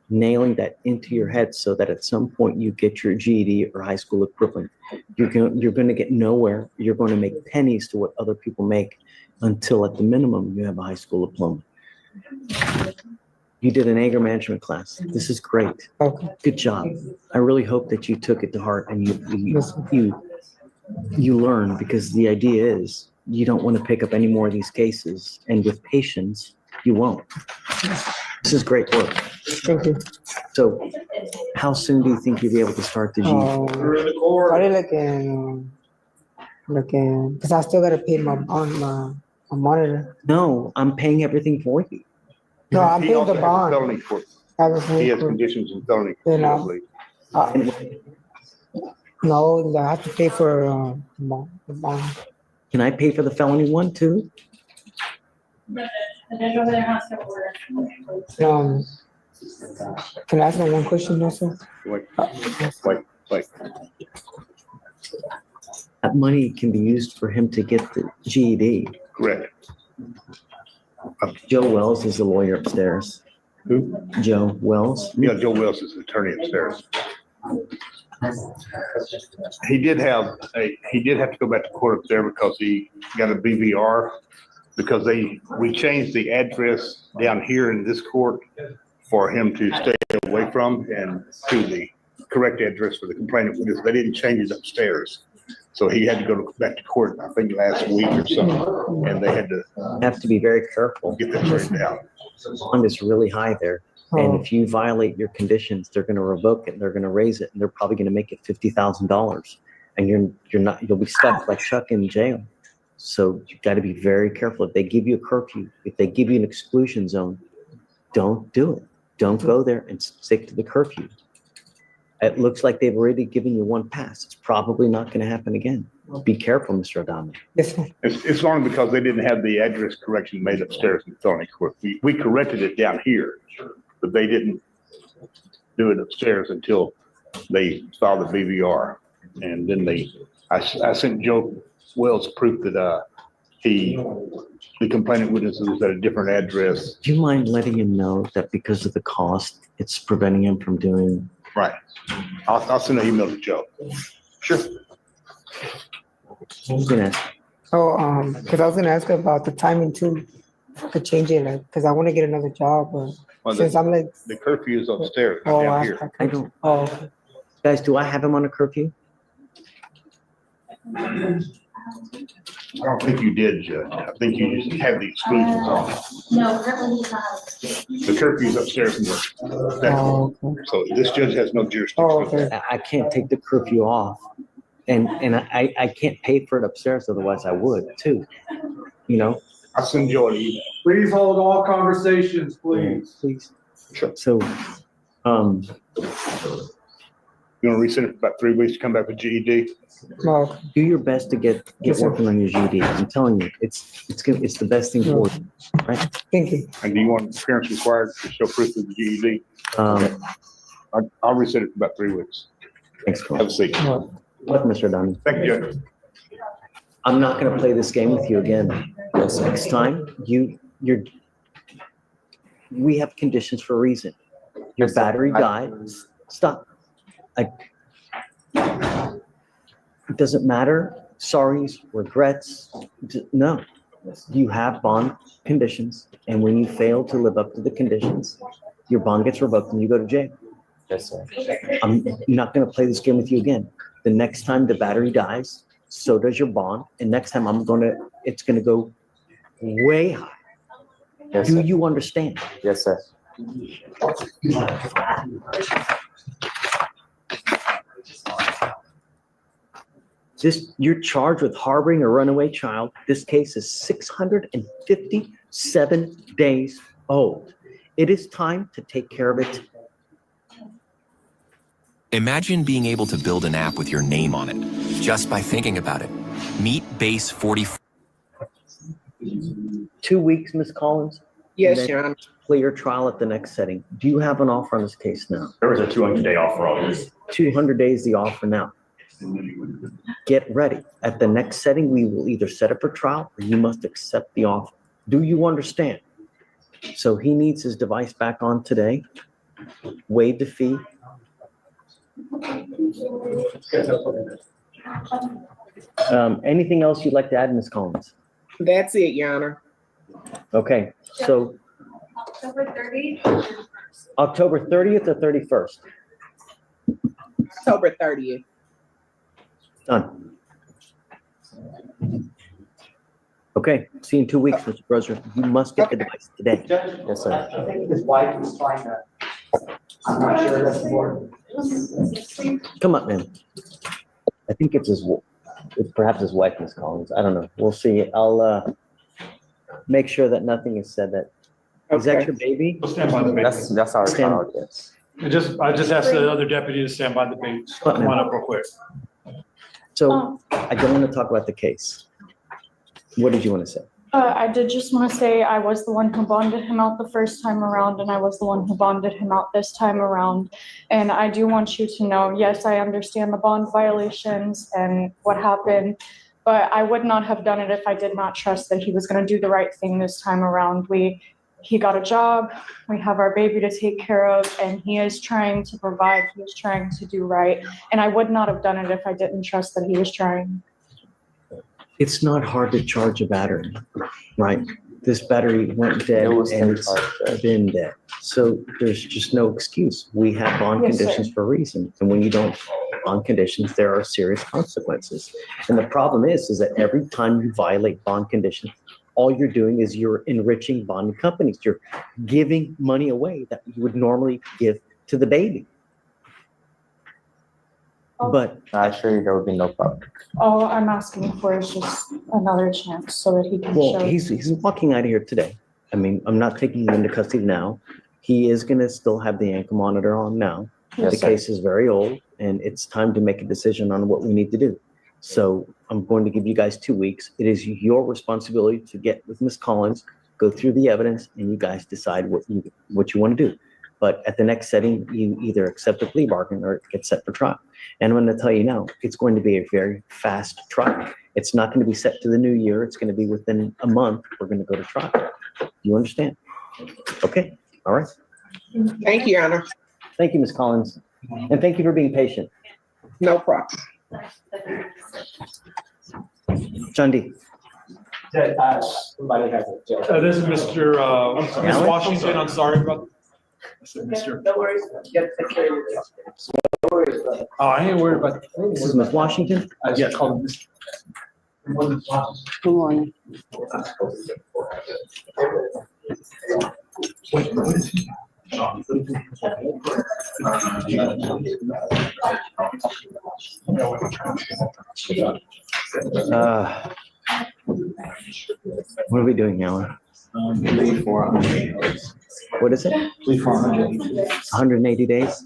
nailing that into your head so that at some point you get your GED or high school equivalent. You're going to get nowhere. You're going to make pennies to what other people make until at the minimum you have a high school diploma. You did an anger management class. This is great. Okay. Good job. I really hope that you took it to heart and you learn, because the idea is you don't want to pick up any more of these cases, and with patience, you won't. This is great work. Thank you. So how soon do you think you'll be able to start the G? Probably because I still gotta pay my bond, my monitor. No, I'm paying everything for you. No, I'm He paying also the has a bond. felony court. I was He has for- conditions in felony You court, I know, believe. no, I have to pay for the bond. Can I pay for the felony one too? Can I ask one question also? Wait. That money can be used for him to get the GED. Correct. Joe Wells is the lawyer upstairs. Who? Joe Wells. Yeah, Joe Wells is the attorney upstairs. He did have to go back to court up there because he got a BVR, because we changed the address down here in this court for him to stay away from, and to the correct address for the complainant witness. They didn't change it upstairs. So he had to go back to court, I think last week or something, and they had to. Have to be very careful. Get that straightened out. Bond is really high there. And if you violate your conditions, they're going to revoke it, and they're going to raise it, and they're probably going to make it $50,000. And you'll be stuck like Chuck in jail. So you've got to be very careful. If they give you a curfew, if they give you an exclusion zone, don't do it. Don't go there and stick to the curfew. It looks like they've already given you one pass. It's probably not going to happen again. Be careful, Mr. Adame. It's only because they didn't have the address correction made upstairs in the felony court. We corrected it down here, but they didn't do it upstairs until they filed the BVR. And then I sent Joe Wells proof that the complainant witness was at a different address. Do you mind letting him know that because of the cost, it's preventing him from doing? Right. I'll send an email to Joe. Sure. Oh, because I was gonna ask about the timing too. To change it, like, because I want to get another job, but since I'm like. The curfew is upstairs, not down here. I don't. Oh, okay. Guys, do I have him on a curfew? I don't think you did, Judge. I think you just have the exclusions on. No, currently he's not. The curfew's upstairs in the, so this judge has no jurisdiction. I can't take the curfew off, and I can't pay for it upstairs, otherwise I would too. You know. I'll send Joe an email. Please hold all conversations, please. Please. Sure. So, you want to resend it for about 3 weeks to come back with GED? No. Do your best to get working on your GED. I'm telling you, it's the best thing for you, right? Thank you. And do you want parents required to show proof of the GED? I'll resend it for about 3 weeks. Thanks, Carl. Have a seat. What, Mr. Dunn? Thank you, Judge. I'm not going to play this game with you again. Next time, we have conditions for a reason. Your battery died. Stop. It doesn't matter. Sorries, regrets. No. You have bond conditions, and when you fail to live up to the conditions, your bond gets revoked and you go to jail. Yes, sir. I'm not going to play this game with you again. The next time the battery dies, so does your bond, and next time it's going to go way high. Yes, Do sir. you understand? Yes, sir. You're charged with harboring a runaway child. This case is 657 days old. It is time to take care of it. Imagine being able to build an app with your name on it, just by thinking about it. Meet Base 44. 2 weeks, Ms. Collins? Yes, Your Honor. Play your trial at the next setting. Do you have an offer on this case now? There was a 200-day offer on this. 200 days the offer now. Get ready. At the next setting, we will either set up a trial or you must accept the offer. Do you understand? So he needs his device back on today. Waive the fee. Anything else you'd like to add, Ms. Collins? That's it, Your Honor. Okay, so October 30th. October 30th or 31st? October 30th. Done. Okay, see you in 2 weeks, Mr. Brother. You must get the device today. Yes, sir. I think his wife was trying to, I'm not sure that's important. Come on, man. I think it's perhaps his wife, Miss Collins. I don't know. We'll see. I'll make sure that nothing is said that. Is that your baby? We'll stand by the baby. That's our child, yes. I just asked the other deputy to stand by the baby. Come on up real quick. So I don't want to talk about the case. What did you want to say? I did just want to say I was the one who bonded him out the first time around, and I was the one who bonded him out this time around. And I do want you to know, yes, I understand the bond violations and what happened, but I would not have done it if I did not trust that he was going to do the right thing this time around. He got a job, we have our baby to take care of, and he is trying to provide, he is trying to do right. And I would not have done it if I didn't trust that he was trying. It's not hard to charge a battery, right? This battery went dead and it's been dead. So there's just no excuse. We have bond Yes, conditions sir. for a reason. And when you don't bond conditions, there are serious consequences. And the problem is that every time you violate bond conditions, all you're doing is you're enriching bond companies. You're giving money away that you would normally give to the baby. But I assure you there would be no problem. All I'm asking for is just another chance so that he can well, show. he's walking out of here today. I mean, I'm not taking him into custody now. He is going to still have the ankle monitor on now. Yes, the sir. case is very old, and it's time to make a decision on what we need to do. So I'm going to give you guys 2 weeks. It is your responsibility to get with Ms. Collins, go through the evidence, and you guys decide what you want to do. But at the next setting, you either accept a plea bargain or get set for trial. And I'm going to tell you now, it's going to be a very fast trial. It's not going to be set to the new year. It's going to be within a month. We're going to go to trial. You understand? Okay. All right. Thank you, Your Honor. Thank you, Ms. Collins. And thank you for being patient. No problem. John D. Somebody has it. This is Mr. Ms. Allen? Washington. I'm sorry about. I said Mr. No worries. Get take care of yourself. No worries. Oh, I ain't worried about. This is Ms. Washington. I just called him Mr. Good morning. What are we doing now? What is it? 180 days.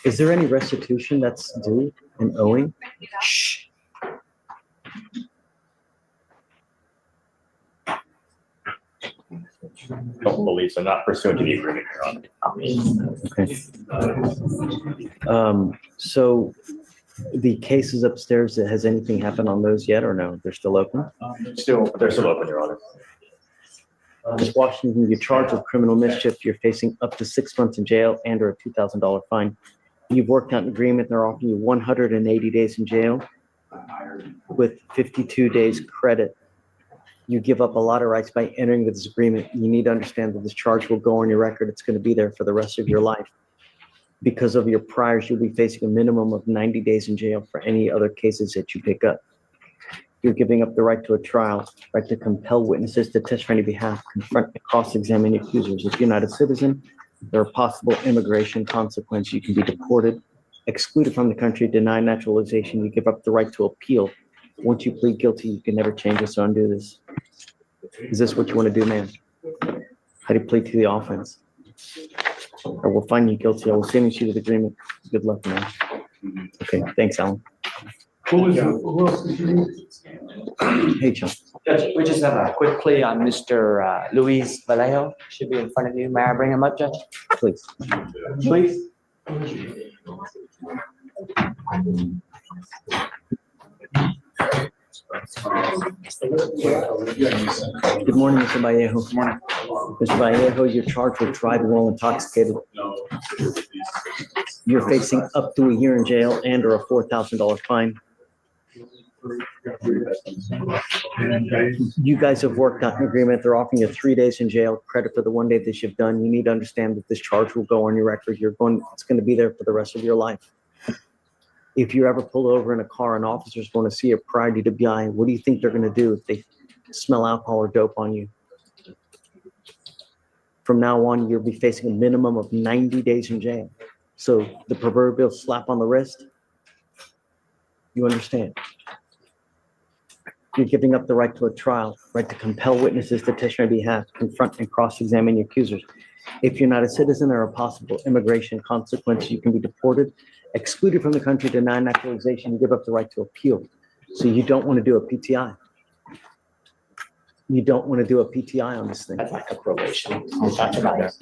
Is there any restitution that's due and owing? Shh. Don't believe so, not pursuant to the agreement, Your Honor. Okay. So the cases upstairs, has anything happened on those yet or no? They're still open? They're still open, Your Honor. Ms. Washington, you're charged with criminal mischief. You're facing up to 6 months in jail and or a $2,000 fine. You've worked out an agreement. They're offering you 180 days in jail with 52 days credit. You give up a lot of rights by entering this agreement. You need to understand that this charge will go on your record. It's going to be there for the rest of your life. Because of your priors, you'll be facing a minimum of 90 days in jail for any other cases that you pick up. You're giving up the right to a trial, right to compel witnesses to testify on your behalf, confront and cross-examine your accusers. If you're not a citizen, there are possible immigration consequences. You can be deported, excluded from the country, denied naturalization. You give up the right to appeal. Once you plead guilty, you can never change this or undo this. Is this what you want to do, man? How do you plead to the offense? Or we'll find you guilty. I will sentence you to the agreement. Good luck, man. Okay, thanks, Alan. Who else is you? Hey, John. Judge, we just have a quick plea on Mr. Luis Vallejo. Should be in front of you. May I bring him up, Judge? Please. Please. Good morning, Mr. Vallejo. Good morning. Mr. Vallejo, you're charged with driving while intoxicated. You're facing up to a year in jail and or a $4,000 fine. You guys have worked out an agreement. They're offering you 3 days in jail, credit for the 1 day that you've done. You need to understand that this charge will go on your record. It's going to be there for the rest of your life. If you're ever pulled over in a car and officers want to see a prior to BI, what do you think they're going to do if they smell alcohol or dope on you? From now on, you'll be facing a minimum of 90 days in jail. So the proverbial slap on the wrist, you understand. You're giving up the right to a trial, right to compel witnesses to testify on your behalf, confront and cross-examine your accusers. If you're not a citizen, there are possible immigration consequences. You can be deported, excluded from the country, denied naturalization, and give up the right to appeal. So you don't want to do a PTI. You don't want to do a PTI on this thing. That's like a probation. We'll talk about that.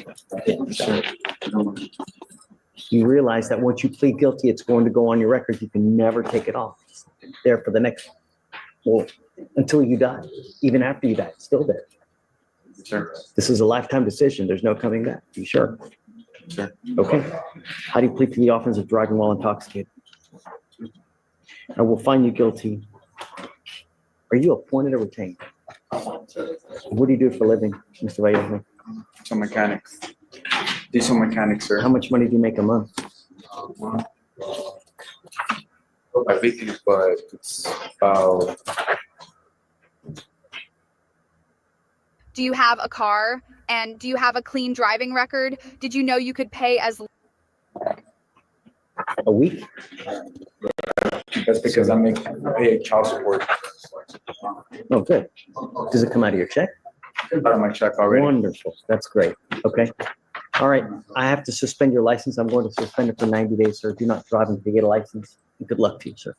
You realize that once you plead guilty, it's going to go on your record. You can never take it off. It's there for the next, well, until you die. Even after you die, it's still there. Sure. This is a lifetime decision. There's no coming back. You sure? Sure. Okay. How do you plead to the offense of driving while intoxicated? I will find you guilty. Are you appointed or retained? What do you do for a living, Mr. Vallejo? Some mechanics. Diesel mechanics, sir. How much money do you make a month? I think it's, but it's about. Do you have a car? And do you have a clean driving record? Did you know you could pay as a week? That's because I pay child support. Oh, good. Does it come out of your check? Out of my check already. Wonderful. That's great. Okay. All right. I have to suspend your license. I'm going to suspend it for 90 days, sir. Do not drive until you get a license. Good luck to you, sir.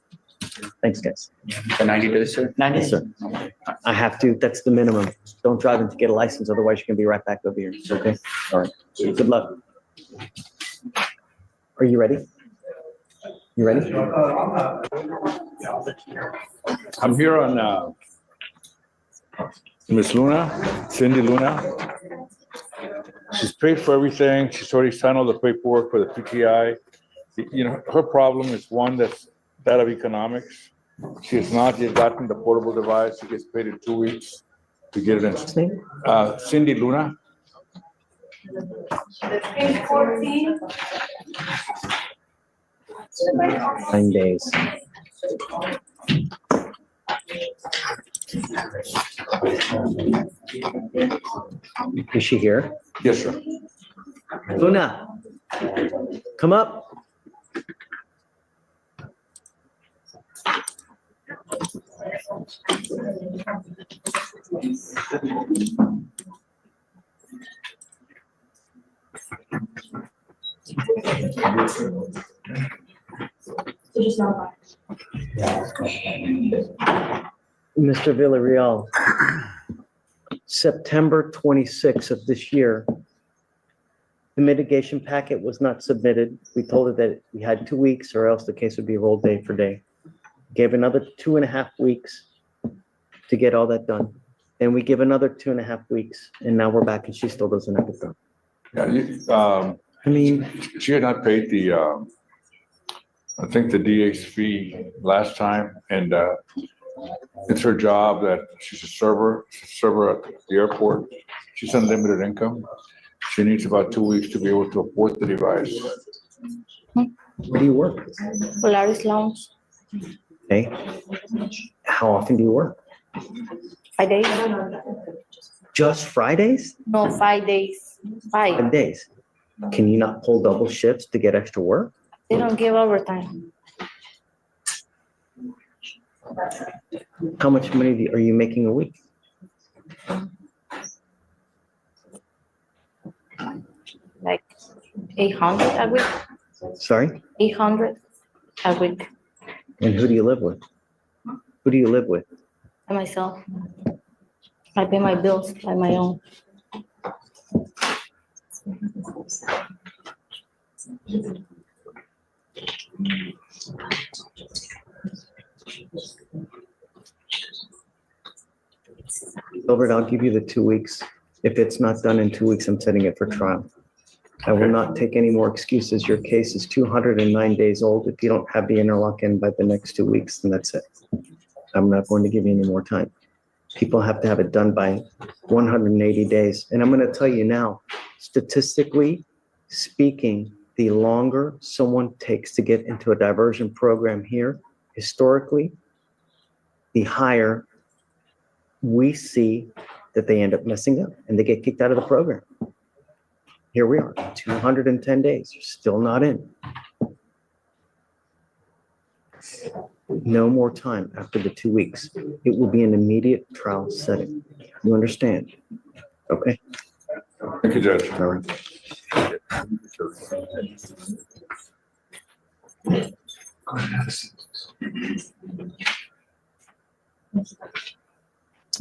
Thanks, guys. For 90 days, sir? 90 Yes, sir. I have to. That's the minimum. Don't drive until you get a license. Otherwise, you can be right back over here. Okay. All right. Good luck. Are you ready? You ready? I'm here on Miss Luna, Cindy Luna. She's paid for everything. She's already signed all the paperwork for the PTI. You know, her problem is one that's that of economics. She has not yet gotten the portable device. She gets paid in 2 weeks to get it in. Cindy Luna. Page 14. 9 days. Is she here? Yes, sir. Luna, come up. Mr. Villarreal, September 26th of this year, the mitigation packet was not submitted. We told her that we had 2 weeks or else the case would be rolled day for day. Gave another 2.5 weeks to get all that done. Then we give another 2.5 weeks and now we're back and she still doesn't have it done. Yeah, I mean, she had not paid the, I think the DA's fee last time, and it's her job that she's a server at the airport. She's on limited income. She needs about 2 weeks to be able to afford the device. Where do you work? Polaris Lounge. Okay. How often do you work? 5 days. Just Fridays? No, 5 days. 5 days. Can you not pull double shifts to get extra work? They don't give overtime. How much money are you making a week? Like 800 a week. Sorry? 800 a week. And who do you live with? Who do you live with? By myself. I pay my bills by my own. Gilbert, I'll give you the 2 weeks. If it's not done in 2 weeks, I'm setting it for trial. I will not take any more excuses. Your case is 209 days old. If you don't have the interlock in by the next 2 weeks, then that's it. I'm not going to give you any more time. People have to have it done by 180 days. And I'm going to tell you now, statistically speaking, the longer someone takes to get into a diversion program here, historically, the higher we see that they end up messing up and they get kicked out of the program. Here we are, 210 days, you're still not in. No more time after the 2 weeks. It will be an immediate trial setting. You understand? Okay? Thank you, Judge. All right.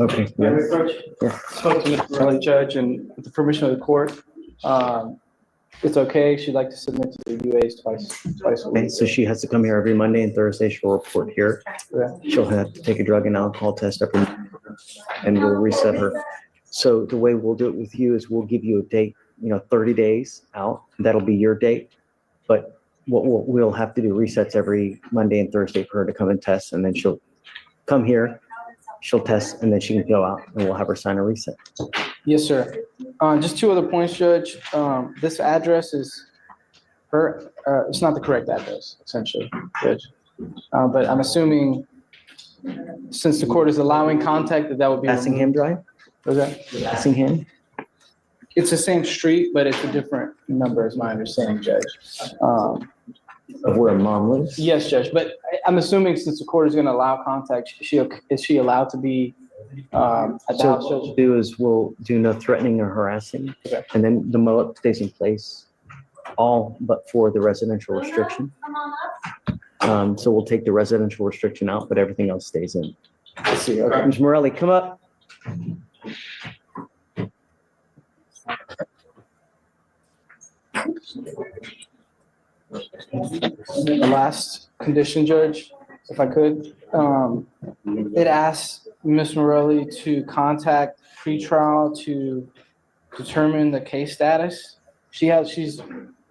Okay. Madam Yes. Clerk, Yeah. spoke to Mr. Morelli, Judge, and with the permission of the court, it's okay. She'd like to submit to the UAs twice a Okay, week. so she has to come here every Monday and Thursday. She'll report here. Yeah. She'll have to take a drug and alcohol test every, and we'll reset her. So the way we'll do it with you is we'll give you a date, 30 days out. That'll be your date. But what we'll have to do resets every Monday and Thursday for her to come and test, and then she'll come here, she'll test, and then she can go out, and we'll have her sign a reset. Yes, sir. Just two other points, Judge. This address is it's not the correct address, essentially, Judge. But I'm assuming since the court is allowing contact, that would be. Passingham Drive? Was that? Passingham? It's the same street, but it's a different number, is my understanding, Judge. Of where mom lives? Yes, Judge, but I'm assuming since the court is going to allow contact, is she allowed to be at the So house, what Judge? we'll do is we'll do no threatening or harassing, Okay. and then the MOAP stays in place, all but for the residential restriction. So we'll take the residential restriction out, but everything else stays in. I see, okay. Ms. Morelli, come up. The last condition, Judge, if I could, it asks Ms. Morelli to contact pretrial to determine the case status. She has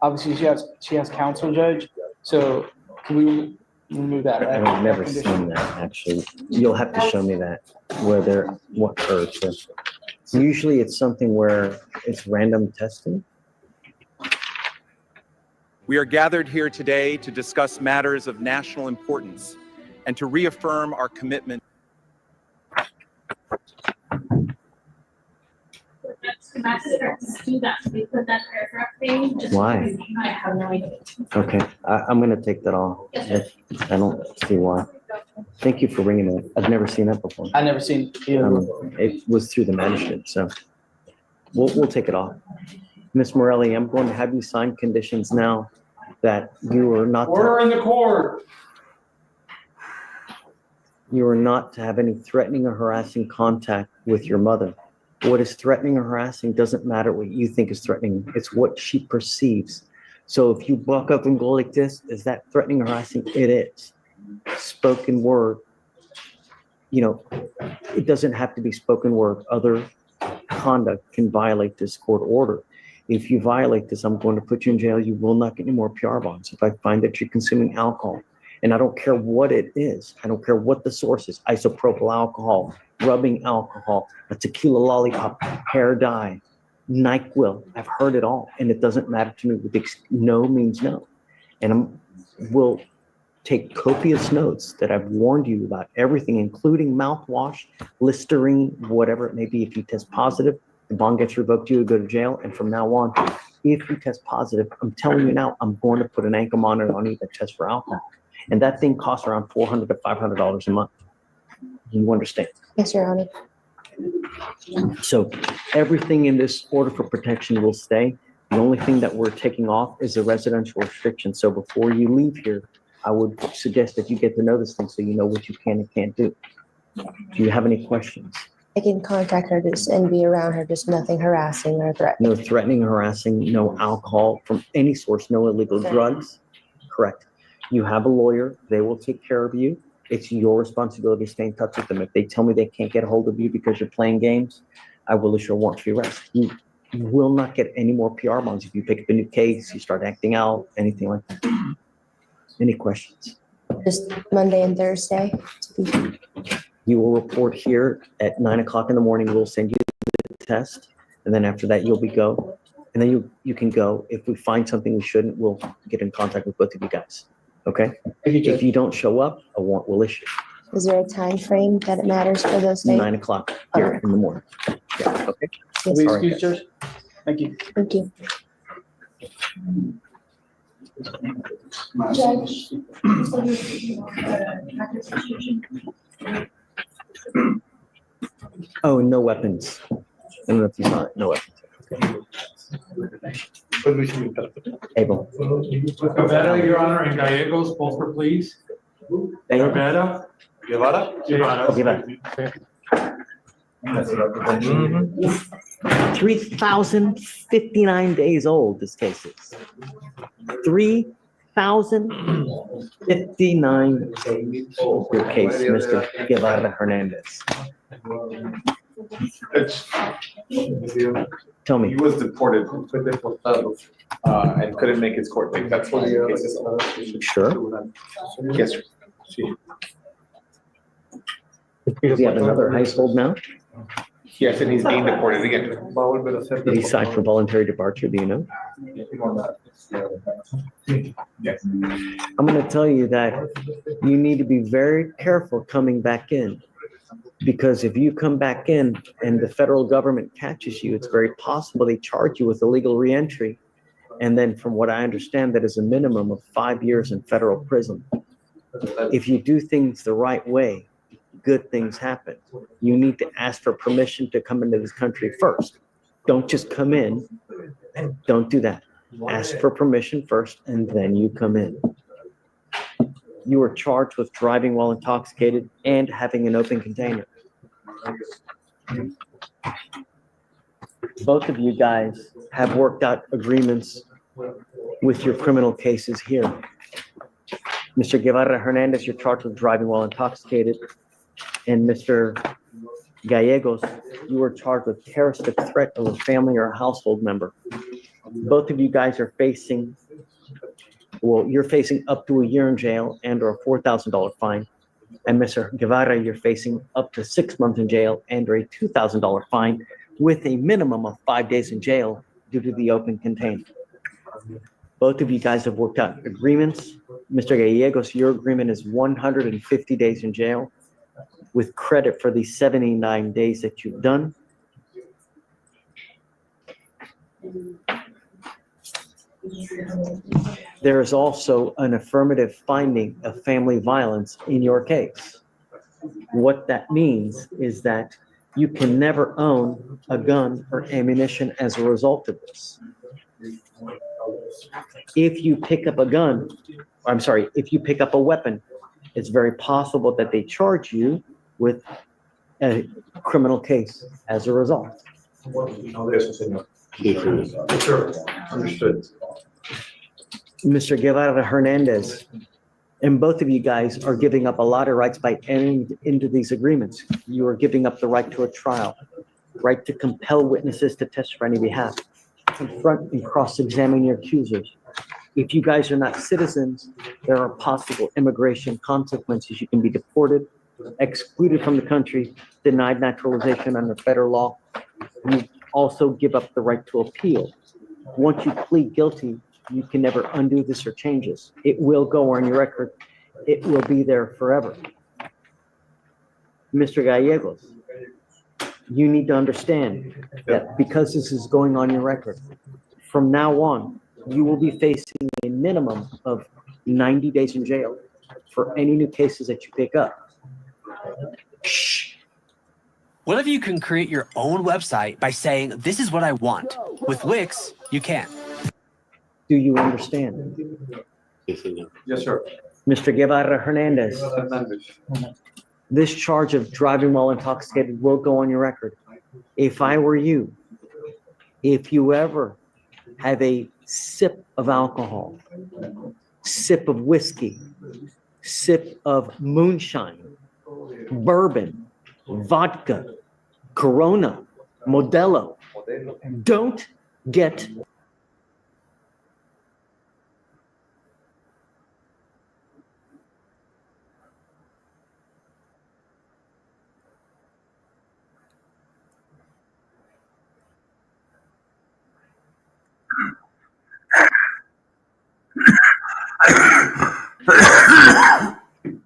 counsel, Judge, so can we remove that? I've never seen that, actually. You'll have to show me that, what occurred. Usually it's something where it's random testing. We are gathered here today to discuss matters of national importance and to reaffirm our commitment. Why? I have no idea. Okay, I'm gonna take that off. I don't see why. Thank you for bringing it. I've never seen that before. I've never seen either. It was through the magistrate, so we'll take it off. Ms. Morelli, I'm going to have you sign conditions now that you are not. Order in the court. You are not to have any threatening or harassing contact with your mother. What is threatening or harassing doesn't matter what you think is threatening. It's what she perceives. So if you buck up and go like this, is that threatening or harassing? It is. Spoken word, it doesn't have to be spoken word. Other conduct can violate this court order. If you violate this, I'm going to put you in jail. You will not get any more PR bonds. If I find that you're consuming alcohol, and I don't care what it is, I don't care what the source is, isopropyl alcohol, rubbing alcohol, a tequila lollipop, hair dye, NyQuil, I've heard it all, and it doesn't matter to me. No means no. And we'll take copious notes that I've warned you about everything, including mouthwash, Listerine, whatever it may be. If you test positive, the bond gets revoked, you go to jail. And from now on, if you test positive, I'm telling you now, I'm going to put an ankle monitor on you that tests for alcohol. And that thing costs around $400 to $500 a month. You understand? Yes, Your Honor. So everything in this order for protection will stay. The only thing that we're taking off is the residential restriction. So before you leave here, I would suggest that you get to know this thing so you know what you can and can't do. Do you have any questions? I can contact her and be around her, just nothing harassing or threatening. No threatening, harassing, no alcohol from any source, no illegal drugs. Correct. You have a lawyer. They will take care of you. It's your responsibility to stay in touch with them. If they tell me they can't get a hold of you because you're playing games, I will issue a warrant for your arrest. You will not get any more PR bonds if you pick up a new case, you start acting out, anything like that. Any questions? Just Monday and Thursday. You will report here at 9 o'clock in the morning. We'll send you the test. And then after that, you'll go. And then you can go. If we find something we shouldn't, we'll get in contact with both of you guys. Okay? If you don't show up, a warrant will issue. Is there a time frame that it matters for those days? 9 o'clock here in the morning. Yeah, okay? Yes. All right, guys. Thank you. Thank you. Judge. Oh, no weapons. I don't know if you saw it. No weapons. Able. Guevara, Your Honor, and Gallegos, both for please. Guevara. Guevara? Oh, Guevara. 3,059 days old, this case is. 3,059 old, your case, Mr. Guevara Hernandez. Tell me. He was deported and couldn't make his court date. That's what the case is. Sure. Yes, sir. Does he have another household now? Yes, and he's being deported again. Did he sign for voluntary departure? Do you know? Yes. I'm going to tell you that you need to be very careful coming back in. Because if you come back in and the federal government catches you, it's very possible they charge you with illegal reentry. And then from what I understand, that is a minimum of 5 years in federal prison. If you do things the right way, good things happen. You need to ask for permission to come into this country first. Don't just come in. Don't do that. Ask for permission first, and then you come in. You are charged with driving while intoxicated and having an open container. Both of you guys have worked out agreements with your criminal cases here. Mr. Guevara Hernandez, you're charged with driving while intoxicated. And Mr. Gallegos, you were charged with terroristic threat of a family or a household member. Both of you guys are facing, well, you're facing up to a year in jail and or a $4,000 fine. And Mr. Guevara, you're facing up to 6 months in jail and or a $2,000 fine with a minimum of 5 days in jail due to the open container. Both of you guys have worked out agreements. Mr. Gallegos, your agreement is 150 days in jail with credit for the 79 days that you've done. There is also an affirmative finding of family violence in your case. What that means is that you can never own a gun or ammunition as a result of this. If you pick up a gun, if you pick up a weapon, it's very possible that they charge you with a criminal case as a result. Sure, understood. Mr. Guevara Hernandez, and both of you guys are giving up a lot of rights by entering into these agreements. You are giving up the right to a trial, right to compel witnesses to testify on your behalf, confront and cross-examine your accusers. If you guys are not citizens, there are possible immigration consequences. You can be deported, excluded from the country, denied naturalization under federal law. You also give up the right to appeal. Once you plead guilty, you can never undo this or change this. It will go on your record. It will be there forever. Mr. Gallegos, you need to understand that because this is going on your record, from now on, you will be facing a minimum of 90 days in jail for any new cases that you pick up. Shh. What if you can create your own website by saying, this is what I want? With Wix, you can. Do you understand? Yes, sir. Mr. Guevara Hernandez, this charge of driving while intoxicated will go on your record. If I were you, if you ever have a sip of alcohol, sip of whiskey, sip of moonshine, bourbon, vodka, Corona, Modelo, don't get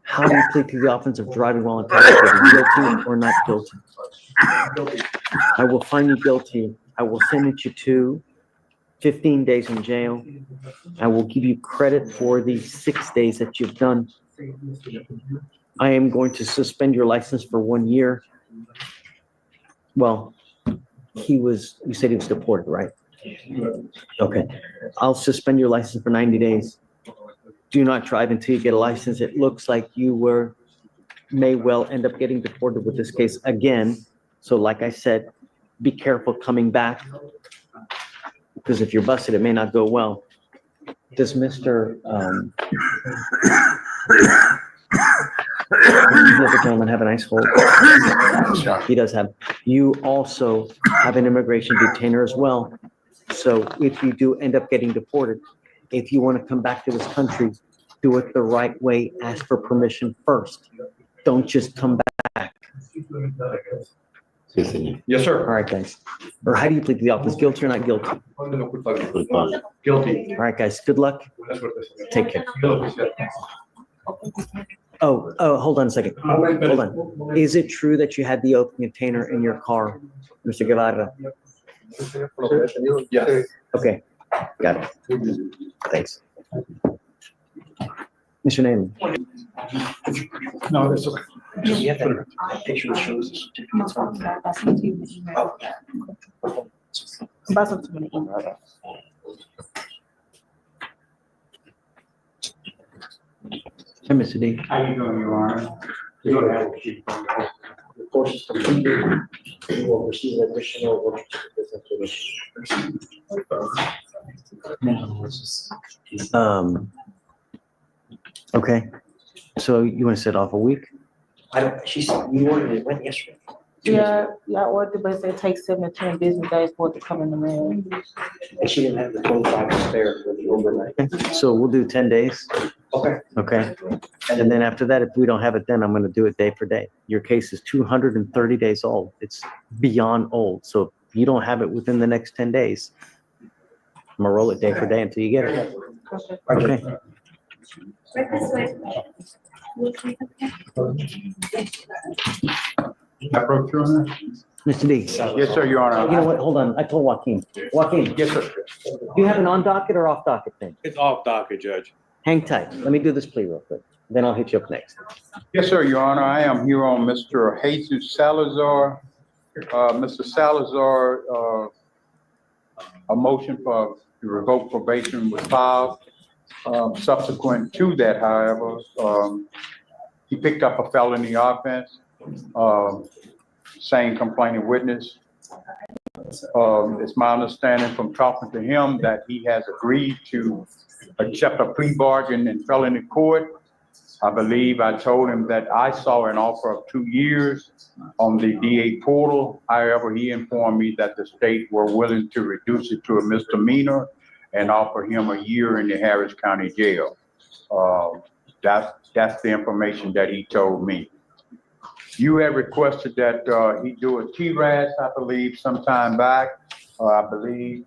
How do you plead to the offense of driving while intoxicated? Guilty or not guilty? I will find you guilty. I will sentence you to 15 days in jail. I will give you credit for the 6 days that you've done. I am going to suspend your license for 1 year. Well, you said he was deported, right? Okay. I'll suspend your license for 90 days. Do not drive until you get a license. It looks like you may well end up getting deported with this case again. So like I said, be careful coming back, because if you're busted, it may not go well. Does Mr. The other gentleman have an ice hold? He does have. You also have an immigration detainer as well. So if you do end up getting deported, if you want to come back to this country, do it the right way. Ask for permission first. Don't just come back. Yes, sir. All right, guys. Or how do you plead to the office? Guilty or not guilty? Guilty. All right, guys. Good luck. Take care. Oh, hold on a second. Hold on. Is it true that you had the open container in your car, Mr. Guevara? Yes. Okay, got it. Thanks. What's your name? No, that's okay. You have that picture that shows the certificates on it. Hi, Mr. D. How you doing, Your Honor? You don't have a sheet. The course is completed. You will receive an additional work information. Okay. So you want to set off a week? She said, we ordered it, went yesterday. Yeah, I ordered, but it takes 7 to 10 business days for it to come in the mail. And she didn't have the 25 to spare for the overnight. Okay. So we'll do 10 days. Okay. Okay. And then after that, if we don't have it, then I'm going to do it day for day. Your case is 230 days old. It's beyond old. So if you don't have it within the next 10 days, I'm going to roll it day for day until you get it. Okay. Mr. D. Yes, sir, Your Honor. You know what? Hold on. I told Joaquin. Joaquin. Yes, sir. Do you have an on docket or off docket thing? It's off docket, Judge. Hang tight. Let me do this plea real quick. Then I'll hit you up next. Yes, sir, Your Honor. I am here on Mr. Jesus Salazar. Mr. Salazar, a motion for to revoke probation was filed. Subsequent to that, however, he picked up a felony offense, same complaining witness. It's my understanding from talking to him that he has agreed to accept a plea bargain in felony court. I believe I told him that I saw an offer of 2 years on the DA portal. However, he informed me that the state were willing to reduce it to a misdemeanor and offer him a year in the Harris County Jail. That's the information that he told me. You had requested that he do a TRAS, I believe, sometime back. I believe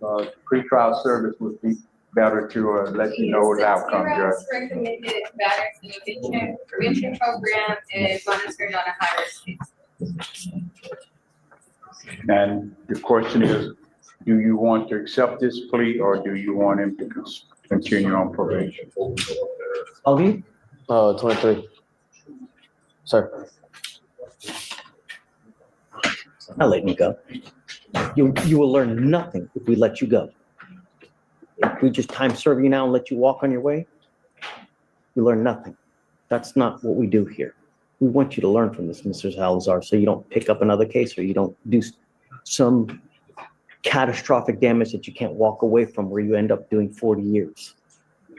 pretrial service would be better to let you know the outcome, Judge. Recommended matters prevention program is monitored on a higher scale. And the question is, do you want to accept this plea or do you want him to continue on probation? Ali? 23. Sir. I'll let you go. You will learn nothing if we let you go. If we just time serve you now and let you walk on your way, you learn nothing. That's not what we do here. We want you to learn from this, Mr. Salazar, so you don't pick up another case or you don't do some catastrophic damage that you can't walk away from where you end up doing 40 years.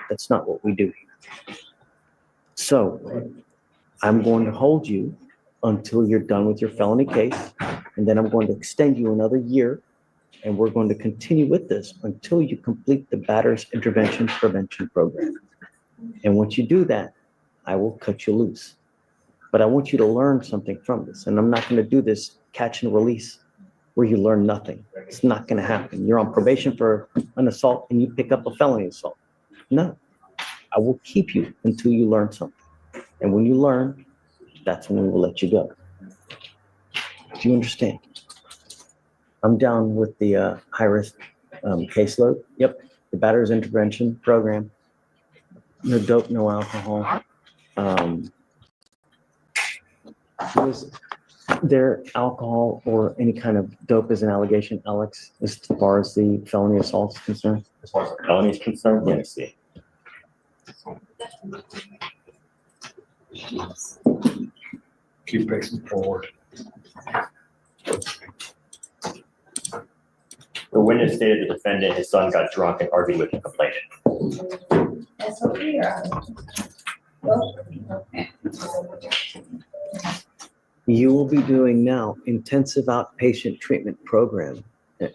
That's not what we do here. So I'm going to hold you until you're done with your felony case, and then I'm going to extend you another year, and we're going to continue with this until you complete the Batters Intervention Prevention Program. And once you do that, I will cut you loose. But I want you to learn something from this, and I'm not going to do this catch and release where you learn nothing. It's not going to happen. You're on probation for an assault, and you pick up a felony assault. No. I will keep you until you learn something. And when you learn, that's when we will let you go. Do you understand? I'm down with the high-risk caseload. Yep, the batterer's intervention program. No dope, no alcohol. Was there alcohol or any kind of dope as an allegation, Alex, as far as the felony assault is concerned? As far as the felony is concerned, let me see. Keep pressing forward. The witness stated the defendant, his son, got drunk and argued with the complainant. That's what we are. Okay. You will be doing now intensive outpatient treatment program.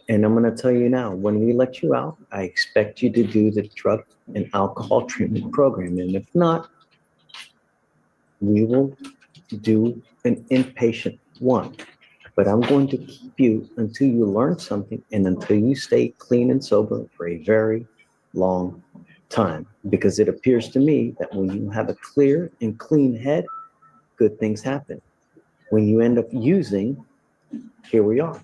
And I'm going to tell you now, when we let you out, I expect you to do the drug and alcohol treatment program. And if not, we will do an inpatient one. But I'm going to keep you until you learn something and until you stay clean and sober for a very long time. Because it appears to me that when you have a clear and clean head, good things happen. When you end up using, here we are.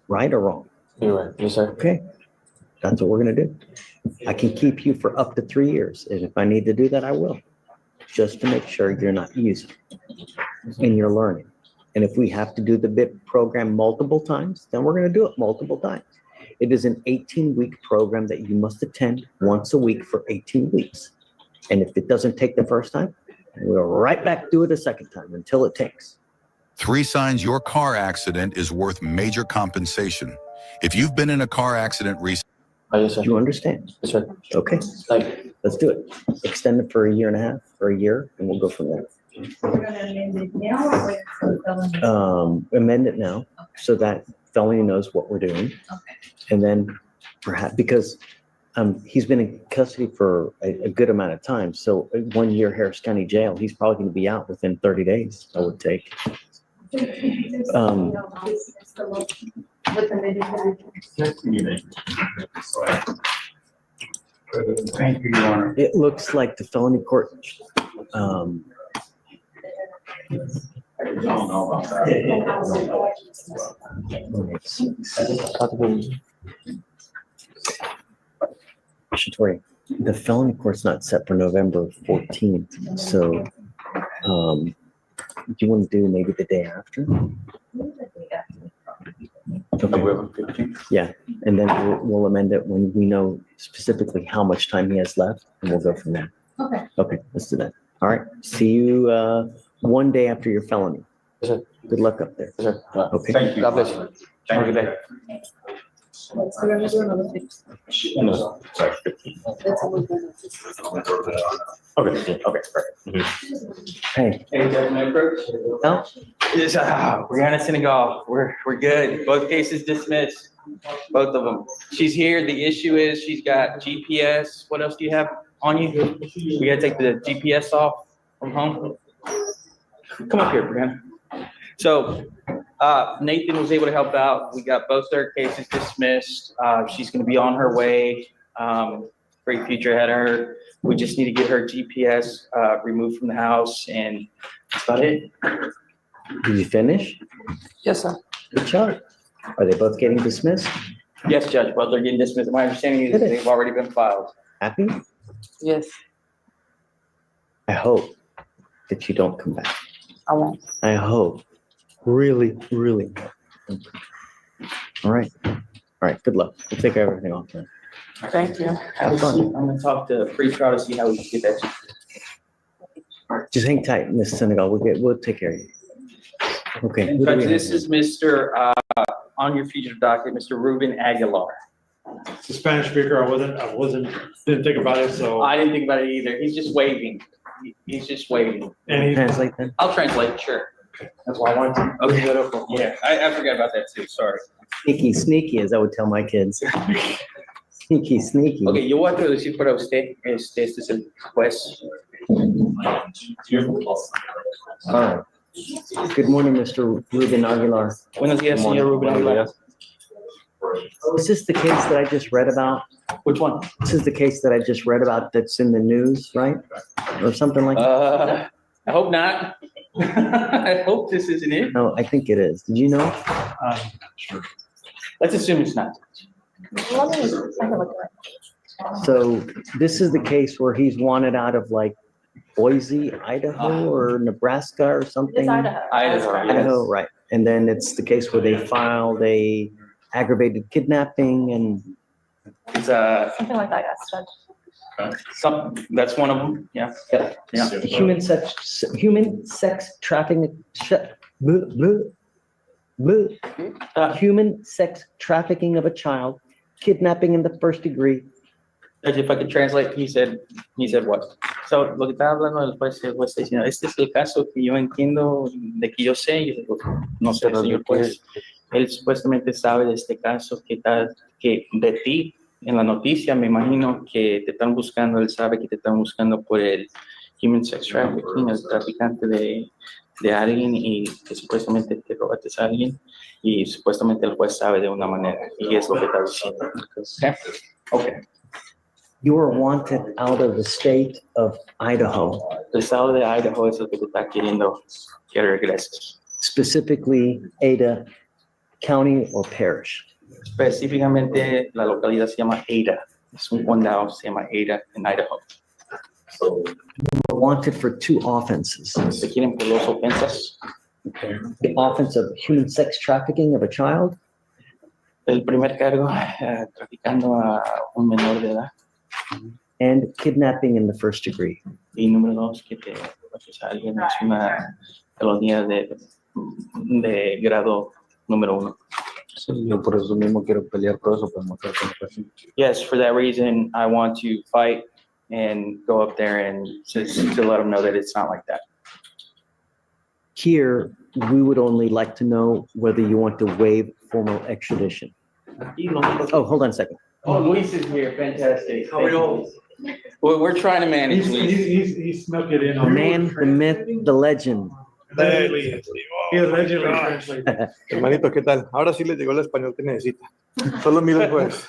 Right or wrong? You're right. Yes, sir. Okay. That's what we're going to do. I can keep you for up to 3 years. And if I need to do that, I will. Just to make sure you're not using and you're learning. And if we have to do the BIP program multiple times, then we're going to do it multiple times. It is an 18-week program that you must attend once a week for 18 weeks. And if it doesn't take the first time, we'll right back do it a second time until it takes. 3 signs your car accident is worth major compensation. If you've been in a car accident recently. Yes, sir. Do you understand? Yes, sir. Okay. Let's do it. Extend it for a year and a half, or a year, and we'll go from there. We're gonna amend it now or wait for the felony? Amend it now so that felony knows what we're doing. Okay. And then perhaps, because he's been in custody for a good amount of time. So 1 year Harris County Jail, he's probably going to be out within 30 days, I would take. Thank you, Your Honor. It looks like the felony court, I don't know about that. Shatori, the felony court's not set for November 14th. So do you want to do maybe the day after? Okay. Yeah, and then we'll amend it when we know specifically how much time he has left, and we'll go from there. Okay. Okay, let's do that. All right, see you 1 day after your felony. Yes, sir. Good luck up there. Yes, sir. Okay. Thank you. God bless you. Have a good day. So we're gonna do another fix. No, sorry, 15. That's a little bit. Okay, okay, perfect. Hey. Hey, Judge Medford. No? Yes, Brianna Senegal, we're good. Both cases dismissed, both of them. She's here. The issue is she's got GPS. What else do you have on you? We gotta take the GPS off from home. Come up here, Brianna. So, Nathan was able to help out. We got both their cases dismissed. She's gonna be on her way. Great future ahead of her. We just need to get her GPS removed from the house, and that's about it. Did you finish? Yes, sir. Good job. Are they both getting dismissed? Yes, Judge. Well, they're getting dismissed. My understanding is they've already been filed. Happy? Yes. I hope that you don't come back. I won't. I hope. Really, really. All right. All right. Good luck. We'll take everything off then. Thank you. Have fun. I'm gonna talk to pre-trial to see how we can get that. Just hang tight, Miss Senegal. We'll take care of you. Okay. who do Judge, we this have? is Mr. On your fugitive docket, Mr. Ruben Aguilar. It's a Spanish speaker. Didn't think about it, so. I didn't think about it either. He's just waving. He's just waving. And Translate then. I'll translate, sure. That's why I wanted to. Okay. Yeah, I forgot about that too, sorry. Sneaky, sneaky, as I would tell my kids. Sneaky, sneaky. Ok, yo voy a traducir para usted. Este es el juez. All right. Good morning, Mr. Ruben Aguilar. Buenos días, señor Ruben Aguilar. Is this the case that I just read about? Which one? This is the case that I just read about that's in the news, right? Or something like that? I hope not. I hope this isn't it. No, I think it is. Did you know? Let's assume it's not. Let me take a look at it. So this is the case where he's wanted out of like Boise, Idaho, or Nebraska or something? It's Idaho. Idaho, right. And then it's the case where they filed a aggravated kidnapping and It's Something like that, yes, Judge. that's one of them, yeah. Yeah. human sex trafficking, human sex trafficking of a child, kidnapping in the first degree. Judge, if I could translate, he said what? So, lo que estaba hablando el juez está diciendo, este es el caso que yo entiendo, de que yo sé, y yo digo, no sé, señor juez, él supuestamente sabe de este caso que de ti, en la noticia, me imagino que te están buscando, él sabe que te están buscando por el human sex trafficking, el traficante de alguien y que supuestamente te robaste a alguien y supuestamente el juez sabe de una manera y es lo que está diciendo. Okay. You are wanted out of the state of Idaho. El estado de Idaho es el que te está queriendo que regreses. Specifically, Ada County or Parish. Específicamente, la localidad se llama Ada. Es un condado, se llama Ada en Idaho. Wanted for 2 offenses. Se quieren por 2 ofensas. Okay. The offense of human sex trafficking of a child. El primer cargo, traficando a un menor de edad. And kidnapping in the first degree. Y número 2, que te robaste a alguien es una felonía de grado número 1. Sí, yo por eso mismo quiero pelear por eso, para mostrar que no es así. Yes, for that reason, I want to fight and go up there and just to let them know that it's not like that. Here, we would only like to know whether you want to waive formal extradition. Oh, hold on a second. Oh, Luis is here, fantastic. How are you? We're trying to manage, Luis. He snuck it in. The man, the myth, the legend. He allegedly translated. Hermanito, ¿qué tal? Ahora sí le llegó el español que necesita. Solo mira el juez.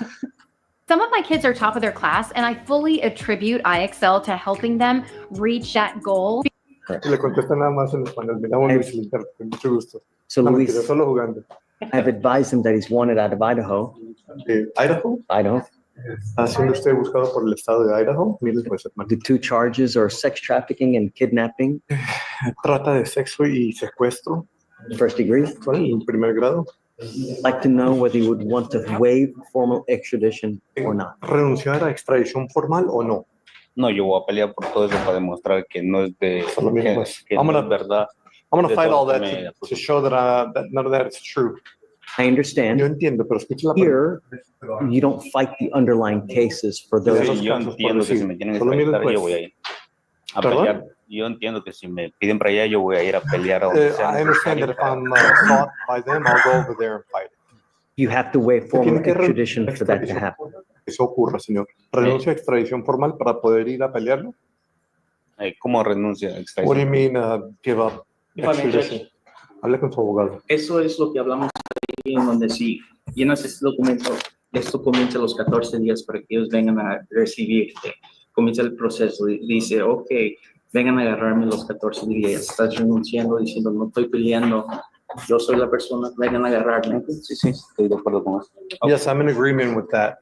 Some of my kids are top of their class, and I fully attribute IXL to helping them reach that goal. Y le contesta nada más en español. Mira, Luis, el intérprete, mucho gusto. So No, Luis, mentira, solo jugando. I've advised him that he's wanted out of Idaho. ¿Idaho? Idaho. ¿Está siendo usted buscado por el estado de Idaho? Mire, pues, hermano. The 2 charges are sex trafficking and kidnapping. Trata de sexo y secuestro. First degree. En primer grado. I'd like to know whether you would want to waive formal extradition or not. ¿Renunciar a extradición formal o no? No, yo voy a pelear por todo eso para demostrar que no es de Solo mismo, pues. que no es verdad. I'm going to de fight todo all lo that que me to show that none of that is true. I understand. Yo entiendo, pero escucha la Here, you don't fight the underlying cases for those. Sí, yo entiendo que si me tienen que extraditar, yo voy a ir a pelear. Yo entiendo que si me piden para allá, yo voy a ir a pelear a donde sea I understand that if I'm sought by them, I'll go over there and fight. You have to waive formal extradition for that to happen. Eso ocurra, señor. ¿Renuncia a extradición formal para poder ir a pelearlo? ¿Cómo renuncia a extradición? What do you mean, give up extradition? Hable con su abogado. Eso es lo que hablamos ahí, en donde si llenas este documento, esto comienza los 14 días para que ellos vengan a recibirte. Comienza el proceso, dice, ok, vengan a agarrarme los 14 días. Estás renunciando, diciendo, no estoy peleando, yo soy la persona, vengan a agarrarme. Sí, sí, estoy de acuerdo con eso. Okay. Yes, I'm in agreement with that.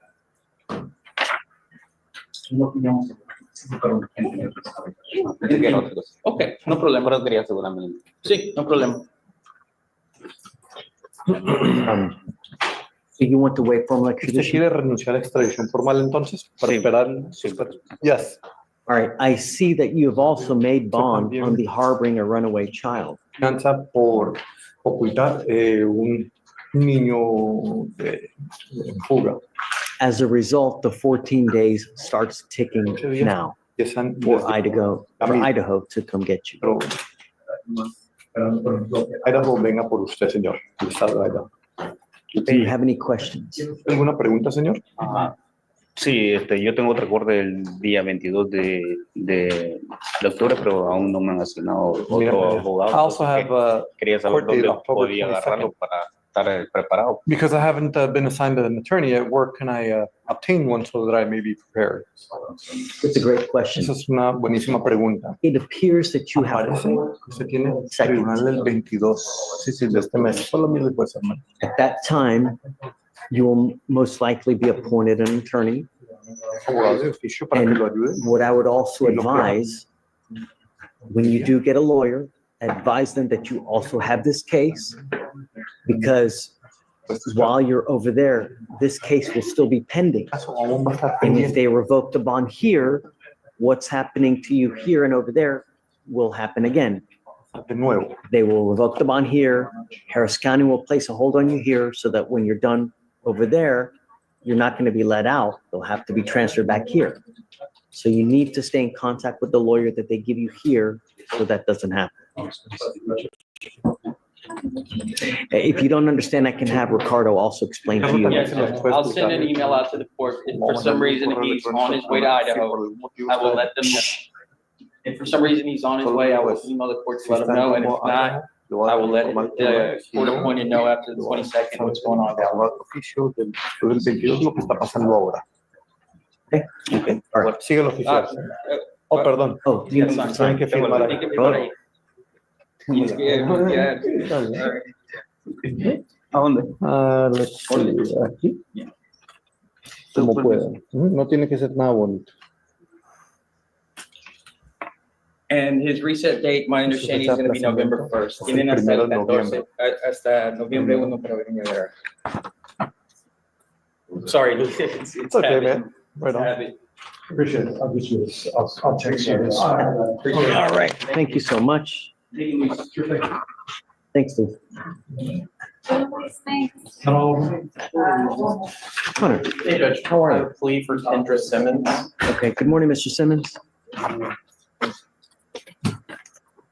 Ok, no problema. Pero quería asegurarme. Sí, no problema. So you want to waive formal ¿Usted extradition? quiere renunciar a extradición formal entonces? Para esperar. Yes. All right. I see that you have also made bond on the harboring a runaway child. Fianza por ocultar un niño de fuga. As a result, the 14 days starts ticking now for Idaho to come get you. Idaho venga por usted, señor. El estado de Idaho. Do you have any questions? ¿Alguna pregunta, señor? Sí, yo tengo otro corte el día 22 de octubre, pero aún no me han asignado otro abogado. I also have Quería saber court date dónde October podía 22nd. agarrarlo para estar preparado. Because I haven't been assigned an attorney yet, where can I obtain one so that I may be prepared? It's a great question. Esa es una buenísima pregunta. It appears that you have Parece que se tiene tribunal el 22 de este mes. Solo mire después, hermano. at that time, you will most likely be appointed an attorney. Abogado de oficio para que And lo ayude. what I would also advise, when you do get a lawyer, advise them that you also have this case, because while you're over there, this case will still be pending. And if they revoke the bond here, what's happening to you here and over there will happen again. De nuevo. They will revoke the bond here. Harris County will place a hold on you here so that when you're done over there, you're not going to be let out. They'll have to be transferred back here. So you need to stay in contact with the lawyer that they give you here so that doesn't happen. If you don't understand, I can have Ricardo also explain to you. Yes, I'll send an email out to the court. If for some reason he's on his way to Idaho, I will let them know. If for some reason he's on his way, I will email the court to let him know, and if not, I will let the court appointed know after the 22nd what's going on down the road. Oficio del 22 lo que está pasando ahora. Okay. All right. Sigue el oficial. Oh, perdón. Oh, Yes, Tienen que firmar ahí. ¿A dónde? Aquí. Como puedan. No tiene que ser nada bonito. And his reset date, my understanding is going to be November 1st. Tienen hasta el 14, hasta noviembre 1 para venir a ver. Sorry, it's okay, habit. man. Right on. Habit. Appreciate it. I'll get you this. I'll text you this. All right. Thank you so much. Thanks, Lou. Hunter, Hey, Judge. how are you? Plea for Kendra Simmons. Okay, good morning, Mr. Simmons.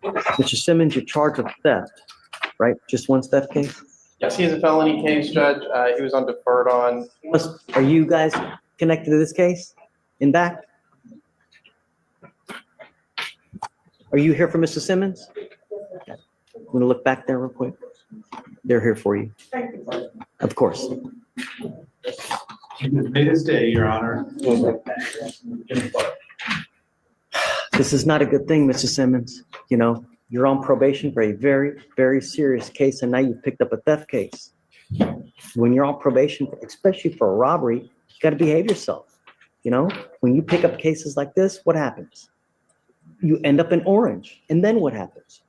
Mr. Simmons, you're charged with theft, right? Just one theft case? Yes, he has a felony case, Judge. He was on deferred on. Are you guys connected to this case in back? Are you here for Mr. Simmons? I'm gonna look back there real quick. They're here for you. Of course. Made his day, Your Honor. This is not a good thing, Mr. Simmons. You know, you're on probation for a very, very serious case, and now you've picked up a theft case. When you're on probation, especially for a robbery, you gotta behave yourself. You know, when you pick up cases like this, what happens? You end up in orange, and then what happens?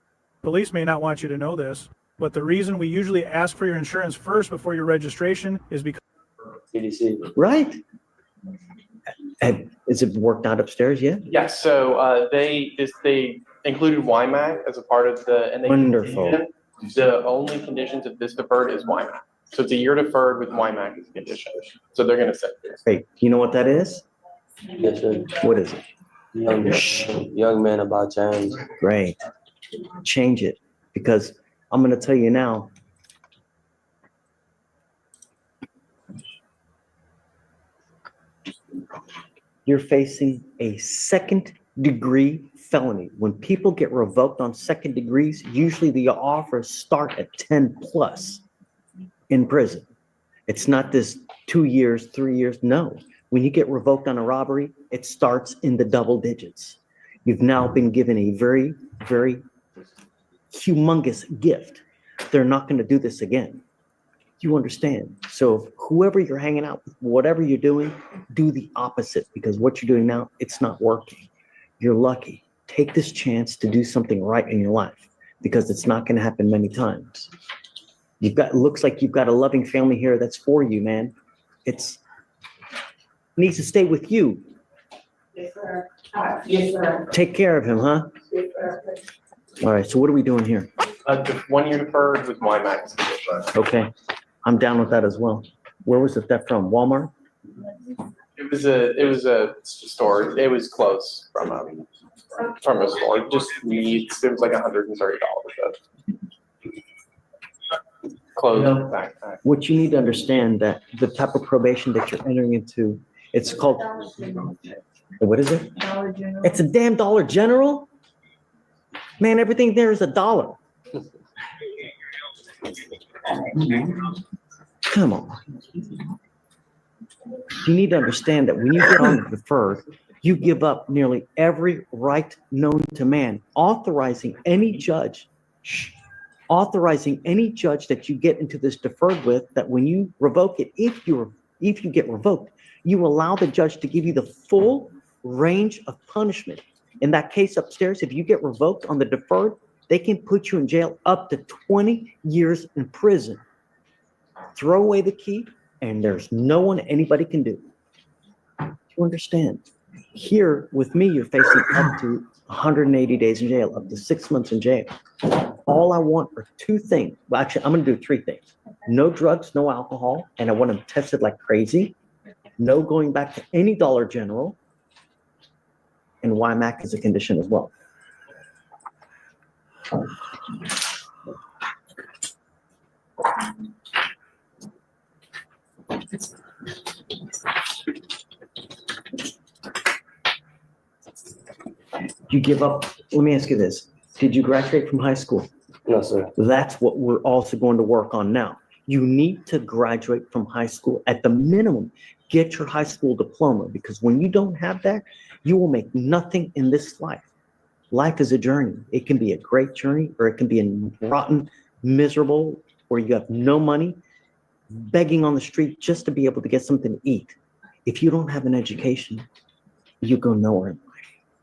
Police may not want you to know this, but the reason we usually ask for your insurance first before your registration is because Right. Is it worked out upstairs yet? Yes, so they included WIMAC as a part of the, and they Wonderful. continued. The only conditions of this deferred is WIMAC. So it's a year deferred with WIMAC as a condition. So they're gonna set this. Hey, you know what that is? Yes, sir. What is it? Young man about change. Great. Change it, because I'm gonna tell you now. You're facing a second-degree felony. When people get revoked on second degrees, usually the offers start at 10 plus in prison. It's not this 2 years, 3 years. No. When you get revoked on a robbery, it starts in the double digits. You've now been given a very, very humongous gift. They're not going to do this again. You understand? So whoever you're hanging out with, whatever you're doing, do the opposite, because what you're doing now, it's not working. You're lucky. Take this chance to do something right in your life, because it's not going to happen many times. Looks like you've got a loving family here that's for you, man. It needs to stay with you. Yes, sir. Yes, sir. Take care of him, huh? Yes, sir. All right, so what are we doing here? 1 year deferred with WIMAC as a condition. Okay, I'm down with that as well. Where was the theft from? Walmart? It was a store. It was close from a store. Just needs, it was like $130. Closed backpack. What you need to understand, that the type of probation that you're entering into, it's called, what is it? Dollar General. It's a damn Dollar General? Man, everything there is $1. Come on. You need to understand that when you get on the deferred, you give up nearly every right known to man, authorizing any judge that you get into this deferred with, that when you revoke it, if you get revoked, you allow the judge to give you the full range of punishment. In that case upstairs, if you get revoked on the deferred, they can put you in jail up to 20 years in prison. Throw away the key, and there's no one anybody can do. You understand? Here, with me, you're facing up to 180 days in jail, up to 6 months in jail. All I want are two things. Well, actually, I'm going to do three things. No drugs, no alcohol, and I want them tested like crazy. No going back to any Dollar General, and YMAC is a condition as well. You give up. Let me ask you this. Did you graduate from high school? No, sir. That's what we're also going to work on now. You need to graduate from high school. At the minimum, get your high school diploma, because when you don't have that, you will make nothing in this life. Life is a journey. It can be a great journey, or it can be a rotten, miserable, where you have no money, begging on the street just to be able to get something to eat. If you don't have an education, you go nowhere in life.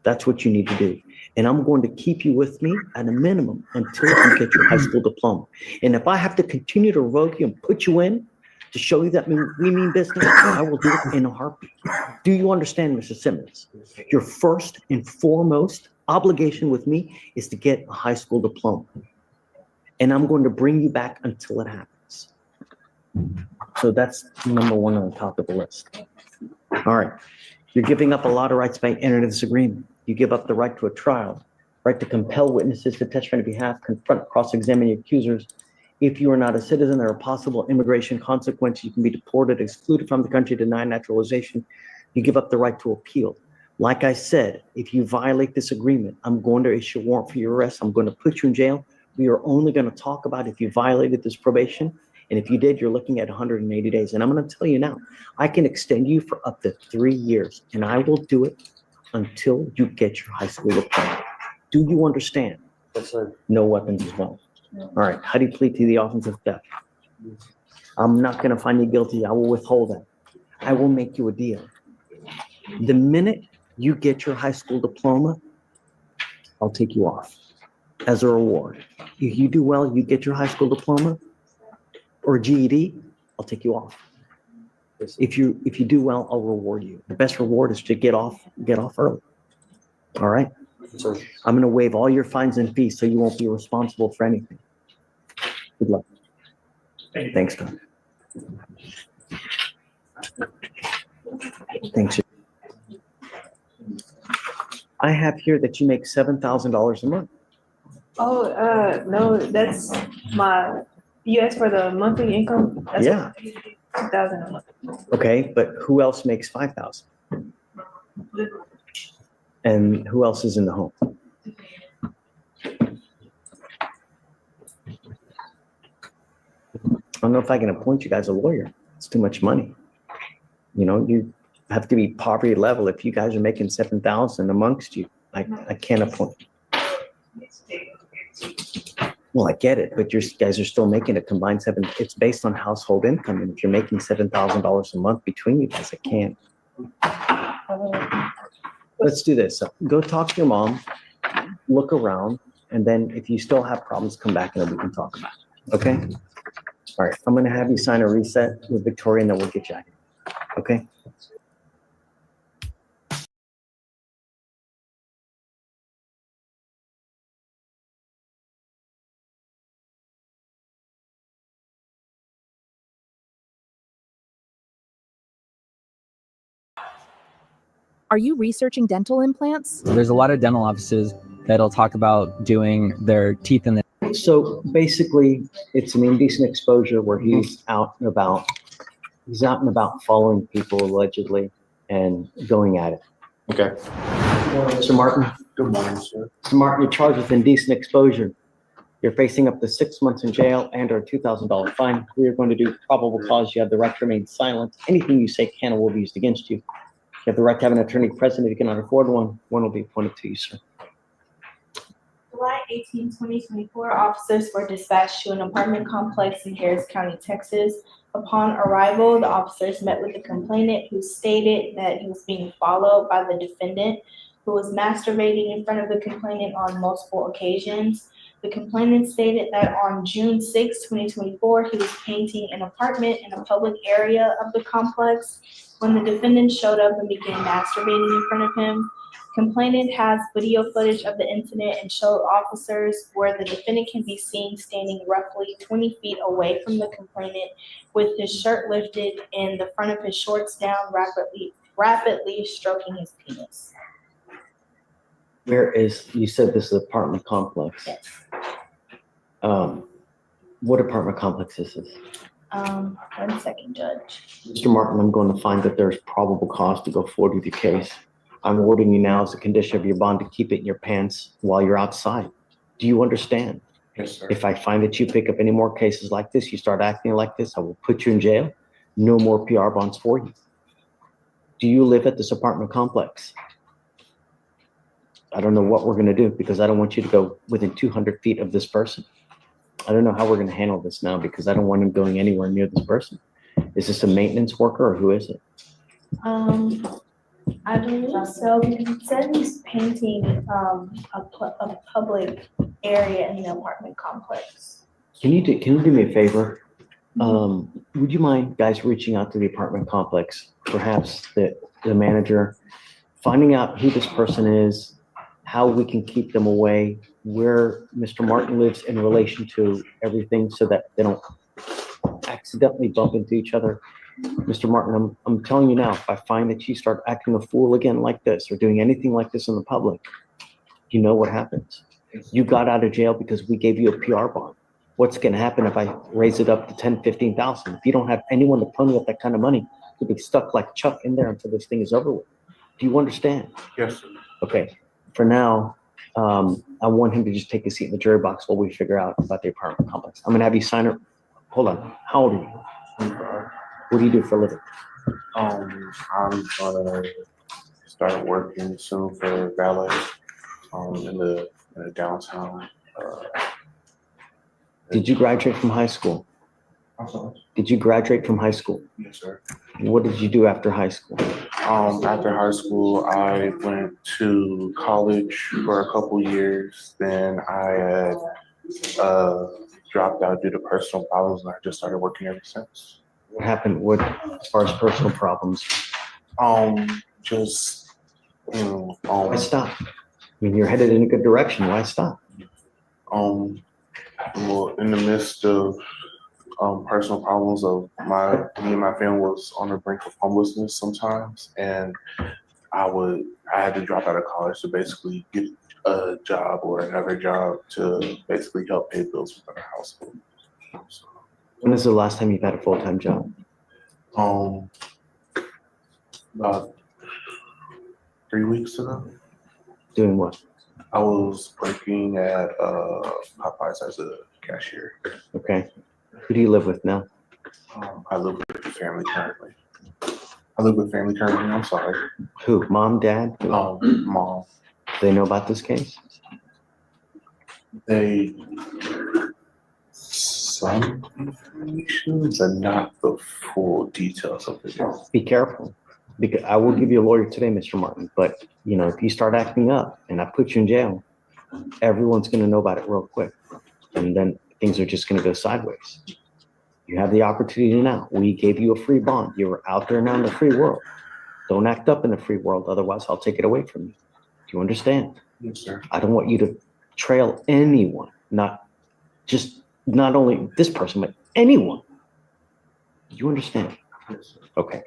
That's what you need to do. And I'm going to keep you with me at a minimum until you get your high school diploma. And if I have to continue to revoke you and put you in to show you that we mean business, I will do it in a heartbeat. Do you understand, Mr. Simmons? Your first and foremost obligation with me is to get a high school diploma. And I'm going to bring you back until it happens. So that's number one on the top of the list. All right. You're giving up a lot of rights by entering this agreement. You give up the right to a trial, right to compel witnesses to testify on your behalf, confront, cross-examine your accusers. If you are not a citizen, there are possible immigration consequences. You can be deported, excluded from the country, denied naturalization. You give up the right to appeal. Like I said, if you violate this agreement, I'm going to issue a warrant for your arrest. I'm going to put you in jail. We are only going to talk about if you violated this probation. And if you did, you're looking at 180 days. And I'm going to tell you now, I can extend you for up to 3 years, and I will do it until you get your high school diploma. Do you understand? Yes, sir. No weapons as well. All right. How do you plead to the offense of theft? I'm not going to find you guilty. I will withhold that. I will make you a deal. The minute you get your high school diploma, I'll take you off as a reward. If you do well, you get your high school diploma or GED, I'll take you off. If you do well, I'll reward you. The best reward is to get off early. All right? Sir. I'm going to waive all your fines and fees so you won't be responsible for anything. Good luck. Thanks, Tom. Thanks. I have here that you make $7,000 a month. Oh, no, that's you asked for the monthly income? That's Yeah. 2,000 a month. Okay, but who else makes 5,000? And who else is in the home? I don't know if I can appoint you guys a lawyer. It's too much money. You know, you have to be poverty level. If you guys are making 7,000 amongst you, I can't appoint you. Well, I get it, but you guys are still making a combined seven. It's based on household income, and if you're making $7,000 a month between you guys, I can't. Let's do this. Go talk to your mom, look around, and then if you still have problems, come back and then we can talk about it. Okay? All right. I'm going to have you sign a reset with Victoria, and then we'll get you out of here. Okay? Are you researching dental implants? There's a lot of dental offices that'll talk about doing their teeth in the. So basically, it's an indecent exposure where he's out and about. He's out and about following people allegedly and going at it. Okay. Mr. Martin. Good morning, sir. Mr. Martin, you're charged with indecent exposure. You're facing up to 6 months in jail and or a $2,000 fine. We are going to do probable cause. You have the right to remain silent. Anything you say can or will be used against you. You have the right to have an attorney present. If you cannot afford one, one will be appointed to you, sir. July 18, 2024, officers were dispatched to an apartment complex in Harris County, Texas. Upon arrival, the officers met with the complainant who stated that he was being followed by the defendant, who was masturbating in front of the complainant on multiple occasions. The complainant stated that on June 6, 2024, he was painting an apartment in a public area of the complex when the defendant showed up and began masturbating in front of him. Complainant has video footage of the incident and showed officers where the defendant can be seen standing roughly 20 feet away from the complainant with his shirt lifted and the front of his shorts down, rapidly stroking his penis. Where is, you said this is an apartment complex. Yes. What apartment complex is this? 1 second, Judge. Mr. Martin, I'm going to find that there's probable cause to go forward with your case. I'm ordering you now as a condition of your bond to keep it in your pants while you're outside. Do you understand? Yes, sir. If I find that you pick up any more cases like this, you start acting like this, I will put you in jail. No more PR bonds for you. Do you live at this apartment complex? I don't know what we're going to do because I don't want you to go within 200 feet of this person. I don't know how we're going to handle this now because I don't want him going anywhere near this person. Is this a maintenance worker or who is it? I believe so, because it said he's painting a public area in the apartment complex. Can you do me a favor? Would you mind guys reaching out to the apartment complex, perhaps the manager, finding out who this person is, how we can keep them away, where Mr. Martin lives in relation to everything so that they don't accidentally bump into each other. Mr. Martin, I'm telling you now, if I find that you start acting a fool again like this or doing anything like this in the public, you know what happens. You got out of jail because we gave you a PR bond. What's going to happen if I raise it up to 10, 15,000? If you don't have anyone to pony up that kind of money, you'll be stuck like Chuck in there until this thing is over with. Do you understand? Yes, sir. Okay. For now, I want him to just take a seat in the jury box while we figure out about the apartment complex. I'm going to have you sign it. Hold on. How old are you? 25. What do you do for a living? I'm gonna start working soon for valet in the downtown. Did you graduate from high school? I'm sorry? Did you graduate from high school? Yes, sir. What did you do after high school? After high school, I went to college for a couple years. Then I had dropped out due to personal problems, and I just started working ever since. What happened? What, as far as personal problems? Just why stop? I mean, you're headed in a good direction. Why stop? Well, in the midst of personal problems of me and my family was on the brink of homelessness sometimes, and I had to drop out of college to basically get a job or another job to basically help pay bills within our household. So, when is the last time you've had a full-time job? About 3 weeks ago. Doing what? I was working at Popeyes as a cashier. Okay. Who do you live with now? I live with family currently. I'm sorry. Who? Mom, dad? Mom. Do they know about this case? They some information, but not the full details of the case. Be careful, because I will give you a lawyer today, Mr. Martin. But you know, if you start acting up and I put you in jail, everyone's going to know about it real quick, and then things are just going to go sideways. You have the opportunity now. We gave you a free bond. You were out there now in the free world. Don't act up in the free world, otherwise I'll take it away from you. Do you understand? Yes, sir. I don't want you to trail anyone, not only this person, but anyone. Do you understand? Yes, sir. Okay.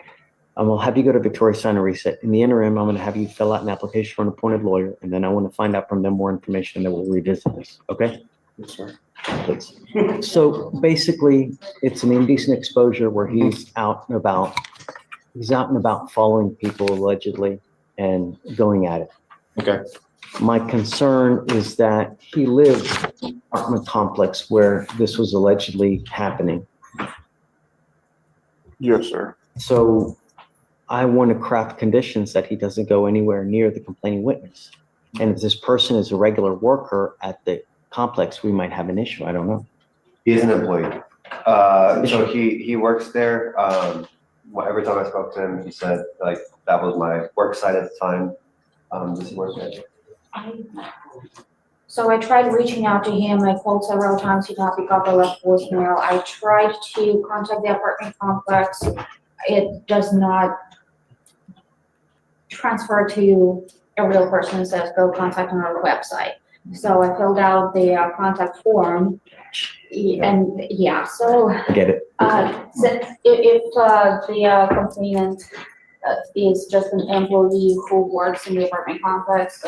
I'll have you go to Victoria Sign and Reset. In the interim, I'm going to have you fill out an application for an appointed lawyer, and then I want to find out from them more information, and then we'll revisit this. Okay? Yes, sir. Please. So basically, it's an indecent exposure where he's out and about. He's out and about following people allegedly and going at it. Okay. My concern is that he lives in an apartment complex where this was allegedly happening. Yes, sir. So I want to craft conditions that he doesn't go anywhere near the complaining witness. And if this person is a regular worker at the complex, we might have an issue. I don't know. He is an employee. So he works there. Every time I spoke to him, he said like that was my work site at the time. Does he work there? So I tried reaching out to him. I called several times. He did not pick up. I left voicemail. I tried to contact the apartment complex. It does not transfer to a real person. It says go contact on our website. So I filled out the contact form, and yeah. So Get it. So if the complainant is just an employee who works in the apartment complex,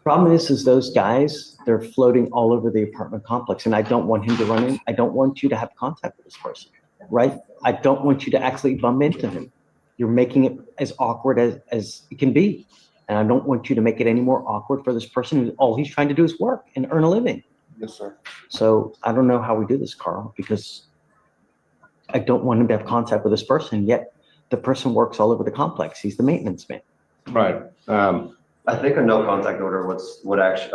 Problem is those guys, they're floating all over the apartment complex, and I don't want him to run in. I don't want you to have contact with this person, right? I don't want you to actually bump into him. You're making it as awkward as it can be. And I don't want you to make it any more awkward for this person who all he's trying to do is work and earn a living. Yes, sir. So I don't know how we do this, Carl, because I don't want him to have contact with this person, yet the person works all over the complex. He's the maintenance man. Right. I think a no contact order would actually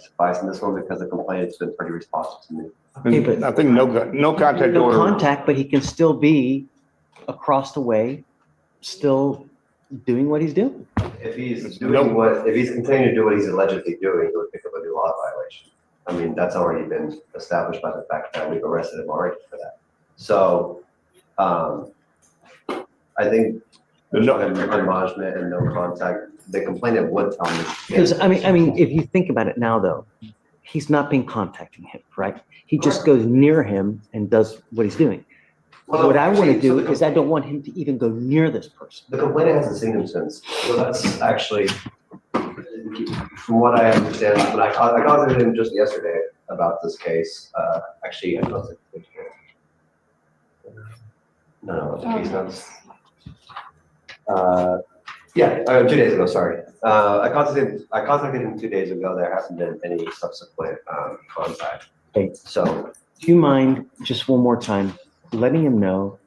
suffice in this one because the complainant's been pretty responsive to me. Okay, but I think no contact no order. contact, but he can still be across the way, still doing what he's doing. If he's continuing to do what he's allegedly doing, he would pick up a new law violation. I mean, that's already been established by the fact that we've arrested him already for that. So, I think admonishment and no contact, the complainant would tell me. Because I mean, if you think about it now, though, he's not been contacting him, right? He just goes near him and does what he's doing. Well, What I want to actually, do is I don't want him to even go near this person. The complainant hasn't seen him since, so that's actually, from what I understand, when I contacted him just yesterday about this case, actually, I contacted him. No, the case notes. 2 days ago, sorry. I contacted him 2 days ago. There hasn't been any subsequent contact. Okay. So, Do you mind just one more time letting him know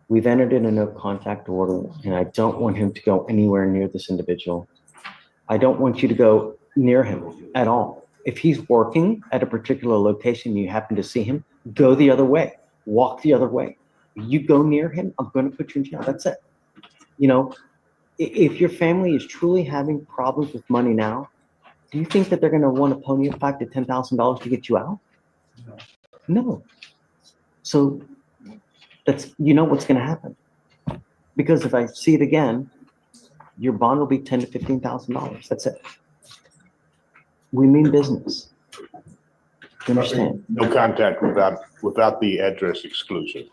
we've entered in a no contact order and I don't want him to go anywhere near this individual. I don't want you to go near him at all. If he's working at a particular location, you happen to see him, go the other way, walk the other way. You go near him, I'm going to put you in jail. That's it. You know, if your family is truly having problems with money now, do you think that they're going to want to pony up $5,000 to $10,000 to get you out? No. So that's, you know what's going to happen. Because if I see it again, your bond will be $10,000 to $15,000. That's it. We mean business. You understand? No contact without the address exclusive.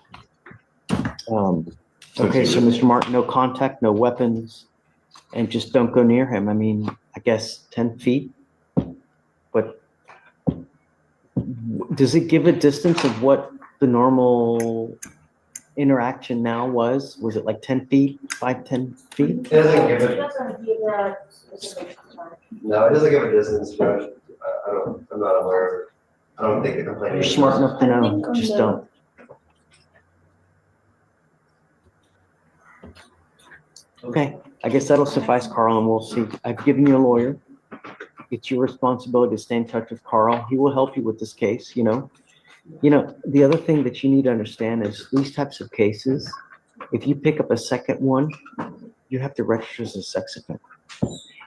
Okay, so Mr. Martin, no contact, no weapons, and just don't go near him. I mean, I guess 10 feet, but does it give a distance of what the normal interaction now was? Was it like 10 feet, 10 feet? it doesn't give it. No, it doesn't give a distance, Judge. I'm not aware. I don't think the complainant. You're smart enough to know, just don't. Okay, I guess that'll suffice, Carl, and we'll see. I've given you a lawyer. It's your responsibility to stay in touch with Carl. He will help you with this case, you know. You know, the other thing that you need to understand is these types of cases, if you pick up a second one, you have to register as a sex offender.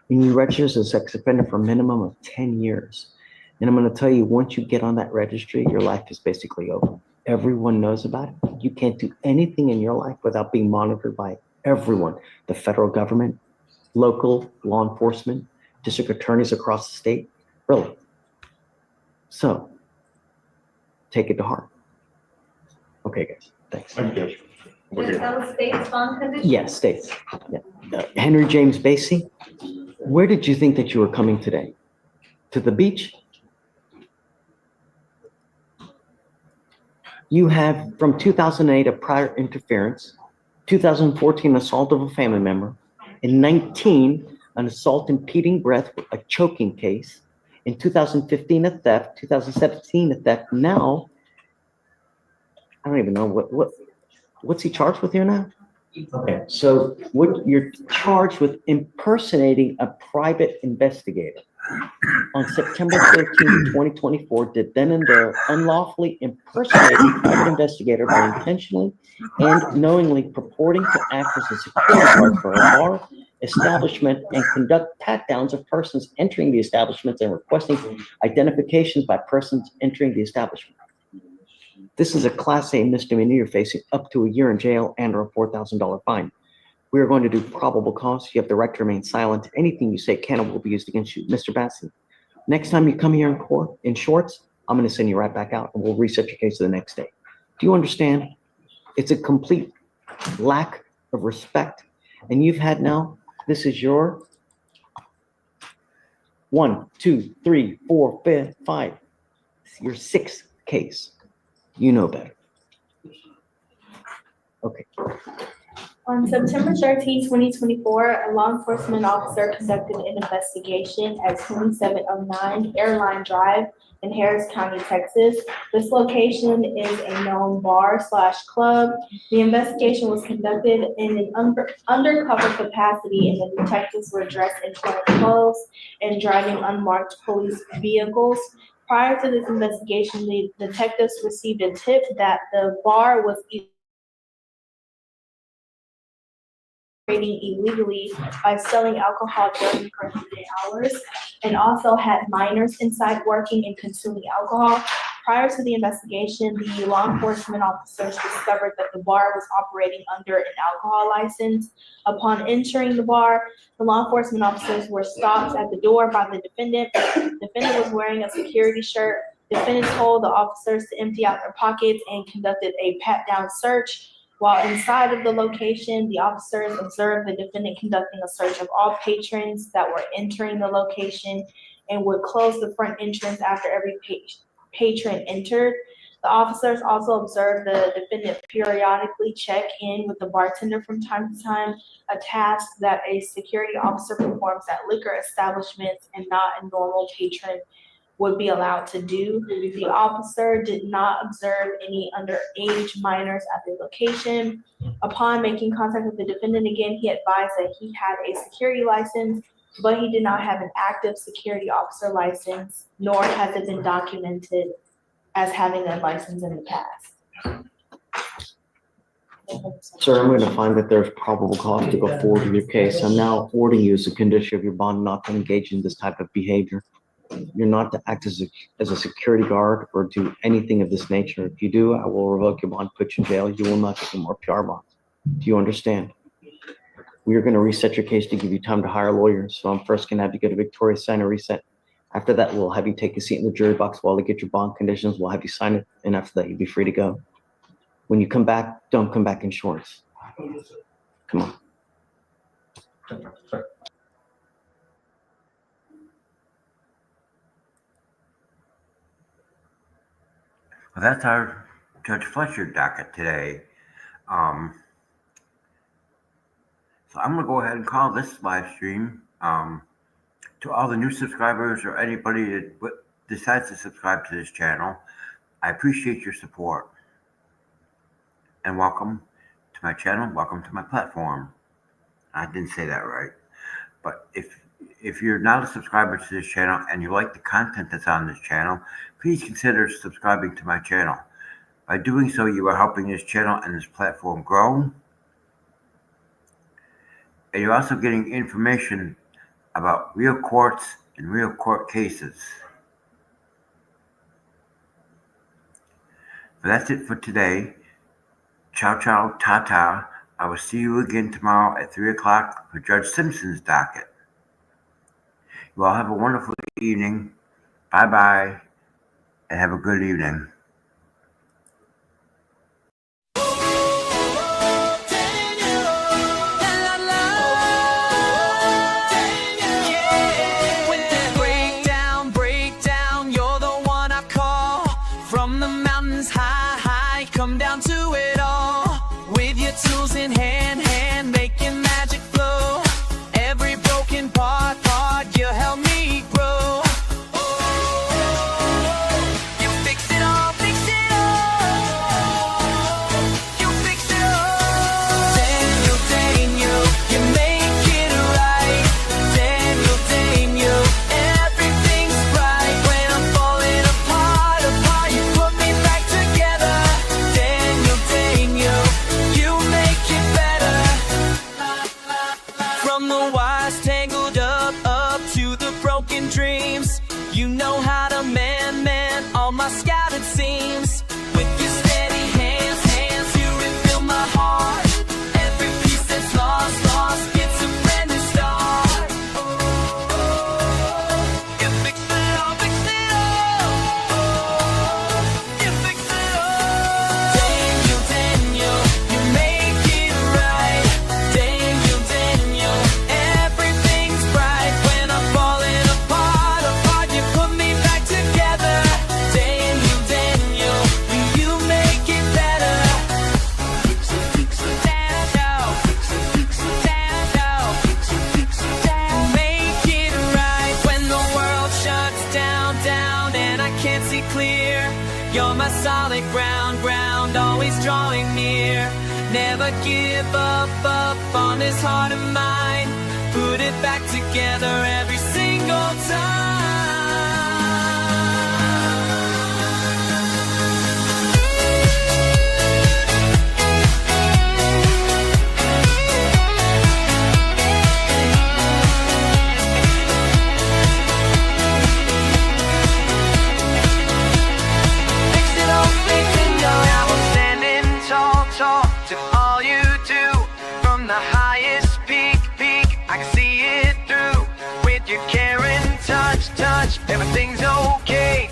And you register as a sex offender for a minimum of 10 years. And I'm going to tell you, once you get on that registry, your life is basically over. Everyone knows about it. You can't do anything in your life without being monitored by everyone, the federal government, local law enforcement, district attorneys across the state, really. So take it to heart. Okay, guys, thanks. Thank you. Is that state's bond condition? Yes, states. Yeah. Henry James Basie, where did you think that you were coming today? To the beach? You have from 2008 a prior interference, 2014 assault of a family member, and 19 an assault impeding breath, a choking case. In 2015, a theft, 2017, a theft. Now, I don't even know what's he charged with here now? Okay, so what you're charged with impersonating a private investigator. On September 13, 2024, did then and there unlawfully impersonate a private investigator by intentionally and knowingly purporting to act as a security guard for a bar establishment and conduct pat-downs of persons entering the establishment and requesting identifications by persons entering the establishment. This is a Class A misdemeanor. You're facing up to a year in jail and or a $4,000 fine. We are going to do probable cause. You have the right to remain silent. Anything you say can or will be used against you. Mr. Bassi, next time you come here in court in shorts, I'm going to send you right back out and we'll reset your case the next day. Do you understand? It's a complete lack of respect. And you've had now, this is your 1, 2, 3, 4, 5, your 6th case. You know better. Okay. On September 13, 2024, a law enforcement officer conducted an investigation at 2709 Airline Drive in Harris County, Texas. This location is a known bar/club. The investigation was conducted in an undercover capacity, and the detectives were dressed in plain clothes and driving unmarked police vehicles. Prior to this investigation, the detectives received a tip that the bar was illegally by selling alcohol during prohibited hours, and also had minors inside working and consuming alcohol. Prior to the investigation, the law enforcement officers discovered that the bar was operating under an alcohol license. Upon entering the bar, the law enforcement officers were stopped at the door by the defendant. The defendant was wearing a security shirt. The defendant told the officers to empty out their pockets and conducted a pat-down search. While inside of the location, the officers observed the defendant conducting a search of all patrons that were entering the location and would close the front entrance after every patron entered. The officers also observed the defendant periodically check in with the bartender from time to time, a task that a security officer performs at liquor establishments and not a normal patron would be allowed to do. The officer did not observe any underage minors at the location. Upon making contact with the defendant again, he advised that he had a security license, but he did not have an active security officer license, nor has it been documented as having a license in the past. Sir, I'm going to find that there's probable cause to go forward with your case. I'm now ordering you as a condition of your bond not to engage in this type of behavior. You're not to act as a security guard or do anything of this nature. If you do, I will revoke your bond, put you in jail. You will not get more PR bonds. Do you understand? We are going to reset your case to give you time to hire lawyers. So I'm first going to have you go to Victoria, sign a reset. After that, we'll have you take a seat in the jury box while they get your bond conditions. We'll have you sign it. And after that, you'll be free to go. When you come back, don't come back in shorts. Come on. Well, that's our Judge Fleischier docket today. So I'm going to go ahead and call this live stream to all the new subscribers or anybody that decides to subscribe to this channel. I appreciate your support. And welcome to my channel. Welcome to my platform. I didn't say that right. But if you're not a subscriber to this channel and you like the content that's on this channel, please consider subscribing to my channel. By doing so, you are helping this channel and this platform grow. And you're also getting information about real courts and real court cases. But that's it for today. Ciao, ciao, ta-ta. I will see you again tomorrow at 3 o'clock for Judge Simpson's docket. You all have a wonderful evening. Bye-bye, and have a good evening. Breakdown, you're the one I call. From the mountains high, come down to it all. With your tools in hand, making magic flow. Every broken part always drawing near. Never give up on this heart of mine. Put it back together every single time. To all you do, from the highest peak, I can see it through. With your care and touch, everything's okay.